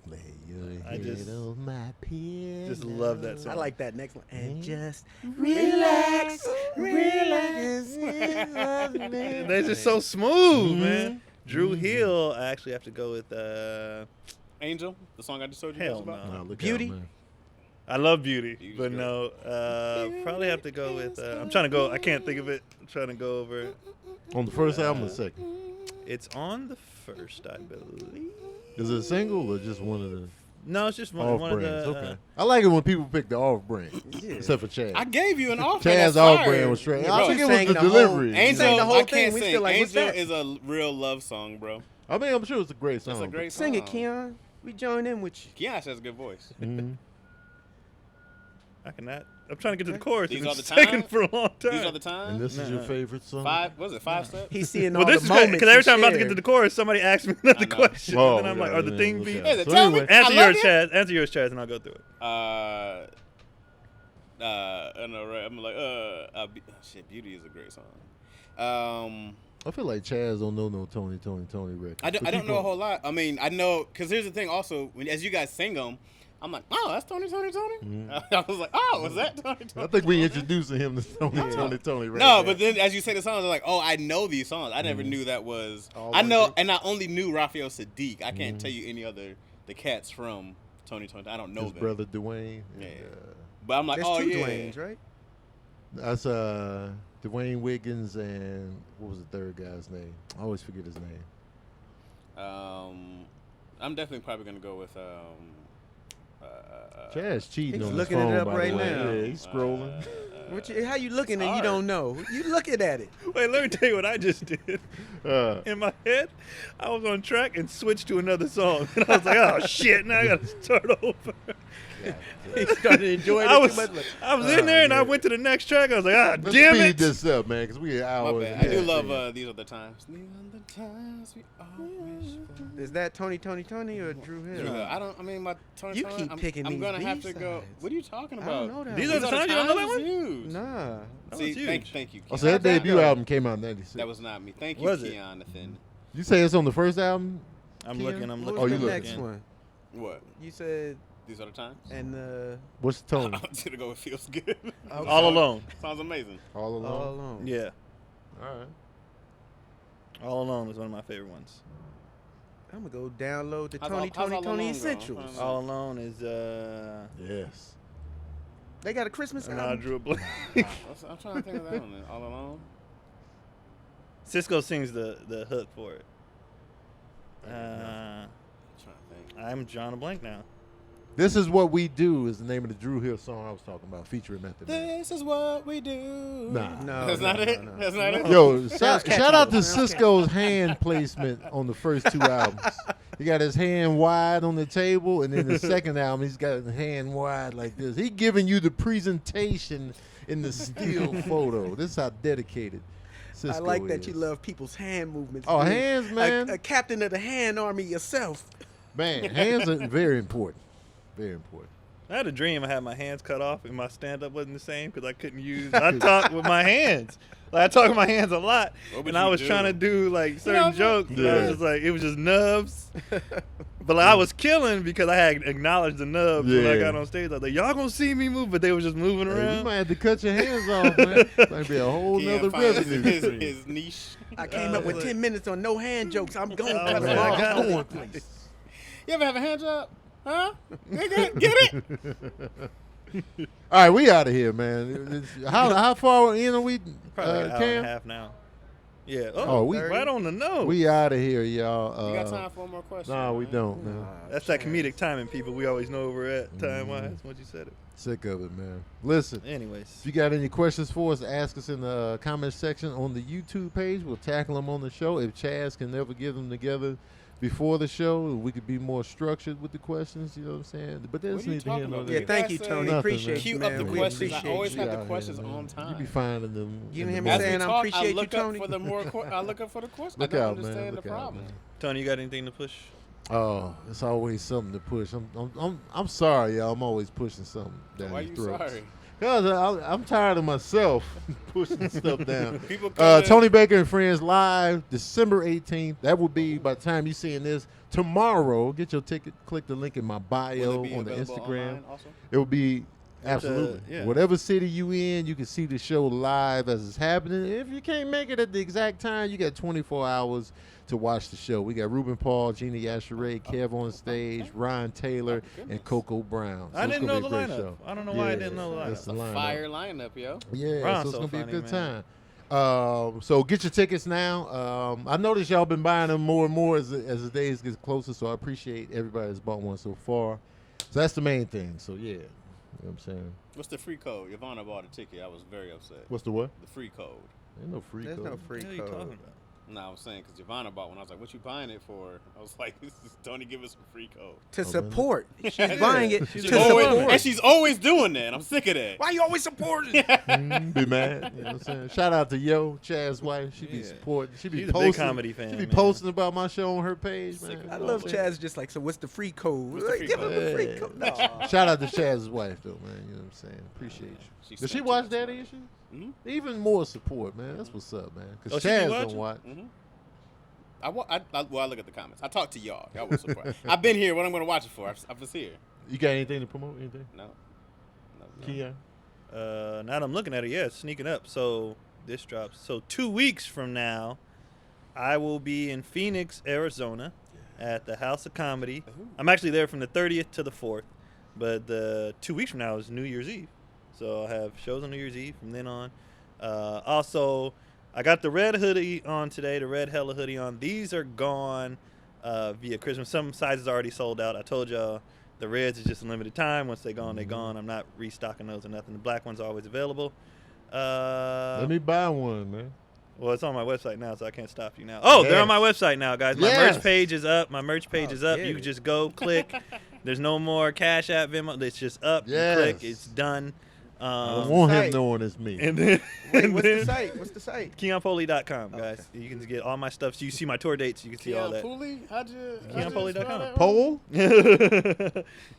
Lay your I head just- on my pillow. Just love that song. I like that next one. And just Relax, relax. They're just so smooth, man. Drew Hill, I actually have to go with. Angel, the song I just told you Hell guys about. no. Nah, look Beauty? out, man. I love Beauty, Beauty's but good. no. Probably have to go with. I'm trying to go. I can't think of it. I'm trying to go over it. On the first album or second? It's on the first, I believe. Is it a single or just one of the? No, it's just one Off of brands. the. Okay. I like it when people pick the off brand, Yeah. except for Chaz. I gave you an off. Chaz off brand was straight. Yeah, I bro, think you it was sang the the whole- delivery. Ain't Angel, sang the whole I thing. can't We sing. still like, what's Angel that? is a real love song, bro. I mean, I'm sure it's a great song. It's a great song. Sing it, Keon. We join in with you. Keon has a good voice. Mm-hmm. I cannot. I'm trying to get to the chorus. These and are it's the taking time? for a long time. These are the And times. this is your Nah. favorite song? 5 steps? He's seeing Well, all this the is moments. because every he time I'm about to get shared. to the chorus, somebody asks me another I know. question. Oh, and then I'm like, yeah, are the yeah, thing look beat? at it. Hey, So tell anyway, me. Answer I love yours, you. Chaz. Answer yours, Chaz, and I'll go through it. I know, right? I'm like, shit, Beauty is a great song. I feel like Chaz don't know no Tony record. I don't know a whole lot. I mean, I know, because here's the thing also, as you guys sing them, I'm like, oh, that's Tony. Mm-hmm. I was like, oh, was that Tony? I think we introducing him to Tony right No, now. but then as you say the songs, I'm like, oh, I know these songs. I never knew that was. All I one know, group. and I only knew Raphael Sadiq. I can't tell you any other the cats from Tony. I don't know his them. brother Dwayne. Yeah. And, But I'm like, There's oh two yeah. Dwaynes, right? that's Dwayne Wiggins and what was the third guy's name? I always forget his name. I'm definitely probably gonna go with Chaz cheating He's on looking his it phone, up by the right way. now. Yeah, he's scrolling. How you looking and you hard. don't know? You looking at it. Wait, let me tell you what I just did. Uh, In my head, I was on track and switched to another song. And I was like, oh, shit, now I got to start over. He started enjoying it I was, too much. I was in there and I went to the next track. I was like, let's damn speed it. this up, man, because we an my hour. bad. I do love These Are the Times. These are the times we always find. Is that Tony or Drew Hill? I don't. I mean, my Tony. You keep picking I'm these gonna have to go. B-sides. What are you talking I about? don't know that. These one. are the times. You don't know that is one? huge. Nah. That See, was huge. thank you. Oh, Keon. so that debut go? album came out in '96. That was not me. Thank you, Was it? Keonathan. You say it's on the first album? I'm Keon, looking. I'm what looking. was you the looking. next one? What? You said These are the times. and What's the tone? I'm just gonna go with Feels Good. All Alone. Sounds amazing. All along. All Alone. Yeah. All right. All Alone is one of my favorite ones. I'm gonna go download the How's Tony All Alone go? Essentials. All Alone is, Yes. They got a Christmas and I album. drew a blank. I'm trying to think of that one. Then. All Alone. Cisco sings the hook for it. I'm trying to think. I'm drawing a blank now. This Is What We Do is the name of the Drew Hill song I was talking about, featuring Method Man. This is what we do. Nah. No, That's not it. no. That's not it. Yo, catchy, shout out though. to Cisco's hand placement on the first two albums. He got his hand wide on the table, and then the second album, he's got his hand wide like this. He giving you the presentation in the still photo. This is how dedicated Cisco I like that is. you love people's hand movements. Oh, Being hands, man. A captain of the hand army yourself. Man, hands are very important. Very important. I had a dream I had my hands cut off and my stand-up wasn't the same because I couldn't use. I talk with my hands. Like, I talk with my hands a lot, What would and I you was do? trying to do like certain know, jokes. And I Yeah. was just like, it was just nubs. But like, I was killing because I had acknowledged the nubs when I Yeah. got on stage. I was like, y'all gonna see me move, but they was just moving Hey, around. you might have to cut your hands off, man. Might be a whole Keon nother finds revenue his, stream. his niche. I came up with like- 10 minutes on no hand jokes. I'm going to Oh, cut man, them I off. got it. Going, please. You ever have a hand job? Huh? Nigga, get it? All right, we out of here, man. How far in are we, Probably like an hour Cam? and a half now. Yeah. Oh, we- right on the nose. We out of here, y'all. You got time for one more question? No, we man? don't, man. That's that comedic timing, people. We always know where we're at time-wise once you said it. Sick of it, man. Listen, Anyways. if you got any questions for us, ask us in the comment section on the YouTube page. We'll tackle them on the show. If Chaz can never get them together before the show, we could be more structured with the questions. You know what I'm saying? But What there's are you neither here talking nor about? there. Yeah, thank you, Guys Tony. say- Nothing, Appreciate man. Cue you, up man. the We questions. I appreciate always you. have the out here, questions man. on time. You be finding them. You in hear the me As morning. saying we I talk, appreciate I you, look Tony? up for the more. I look up for the questions. Look I don't out, man. understand Look the out, problem. man. Tony, you got anything to push? Oh, it's always something to push. I'm sorry, y'all. I'm always pushing something down Why your you throats. sorry? Because I'm tired of myself pushing stuff down. People come in- Tony Baker and Friends live December 18th. That will be, by the time you're seeing this, tomorrow. Get your ticket. Click the link in my Will bio it be on the available Instagram. online also? It will be absolutely. yeah. Whatever city you in, you can see the show live as it's happening. If you can't make it at the exact time, you got 24 hours to watch the show. We got Ruben Paul, Gina Yashere, Kev on stage, Ryan Taylor, and Coco Brown. So I it's didn't gonna know be a the great lineup. show. I don't know why I didn't know the That's lineup. the lineup. Fire lineup, yo. Yeah, Ron's so it's so gonna be a funny, good man. time. So get your tickets now. I noticed y'all been buying them more and more as the days get closer, so I appreciate everybody that's bought one so far. So that's the main thing. So yeah, you know what I'm saying. What's the free code? Ivana bought a ticket. I was very upset. What's the what? The free code? Ain't no free There's code. no free What are you talking code. about? No, I was saying because Ivana bought one. I was like, "What you buying it for?" I was like, "This is Tony give us some free code." To really? support. She's buying it She's to always, support. and she's always doing that. I'm sick of that. Why you always supporting? Be mad. You know what I'm saying? Shout out to Chaz's wife. She be Yeah. supporting. She be She's a big posting. comedy fan, She be man. posting about my show on her page, Sick man. of I it. love Chaz just like, so what's the free code? What's the Like, free give him code? a free code. No. Shout out to Chaz's wife, though, man. You know what I'm saying? Appreciate you. She Does she spent watch too much Daddy money. Issues? Mhm. Even more support, man. That's what's up, man. Oh, Because she be Chaz watching? don't watch. Mm-hmm. I look at the comments. I talk to y'all. Y'all was surprised. I've been here. What I'm going to watch it for? I was here. You got anything to promote? Anything? No. Keon? Now that I'm looking at it, yeah, it's sneaking up. So this drops. So 2 weeks from now, I will be in Phoenix, Arizona, at the House of Comedy. I'm actually there from the 30th to the 4th, but the 2 weeks from now is New Year's Eve. So I'll have shows on New Year's Eve from then on. Also, I got the red hoodie on today, the red Hella hoodie on. These are gone via Christmas. Some sizes already sold out. I told y'all the reds is just a limited time. Once they're gone, they're gone. I'm not restocking those or nothing. The black ones are always available. Let me buy one, man. Well, it's on my website now, so I can't stop you now. Oh, they're on my website now, guys. My Yes. merch page is up. My merch page is up. yeah. You can just go click. There's no more Cash App, Venmo. It's just up. You Yes. click. It's done. I don't want him Site. knowing it's me. And then, Wait, and what's then the site? What's the site? KeonPoli.com, guys. You can get all my stuff. So you see my tour dates. You can see all Keon that. Pooley? How'd you KeonPoli.com. spell that? Pole?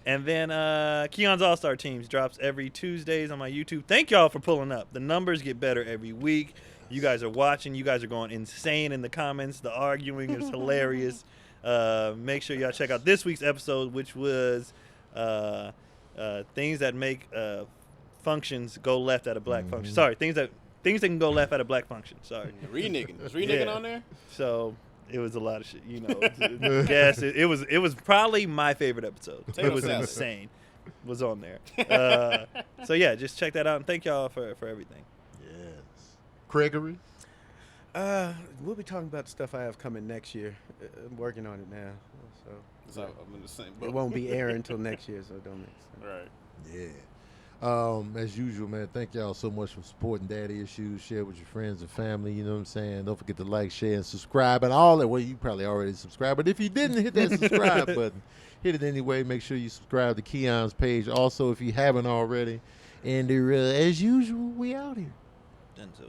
And then Keon's All-Star Teams drops every Tuesdays on my YouTube. Thank y'all for pulling up. The numbers get better every week. You guys are watching. You guys are going insane in the comments. The arguing is hilarious. Make sure y'all check out this week's episode, which was things that make functions go left at a black function. Sorry, things that can go left at a black function. Sorry. Reneging. Was reneging Yeah. on there? So it was a lot of shit, you know. Yes, it was probably my favorite episode. Potato It was salad. insane. Was on there. So yeah, just check that out and thank y'all for everything. Yes. Gregory? We'll be talking about the stuff I have coming next year. I'm working on it now, so So I'm in the same boat. it won't be airing until next year. So it don't make sense. Right. Yeah. As usual, man, thank y'all so much for supporting Daddy Issues. Share with your friends and family, you know what I'm saying? Don't forget to like, share, and subscribe and all that. Well, you probably already subscribed, but if you didn't hit that subscribe button, hit it anyway. Make sure you subscribe to Keon's page. Also, if you haven't already. And as usual, we out here. Done so.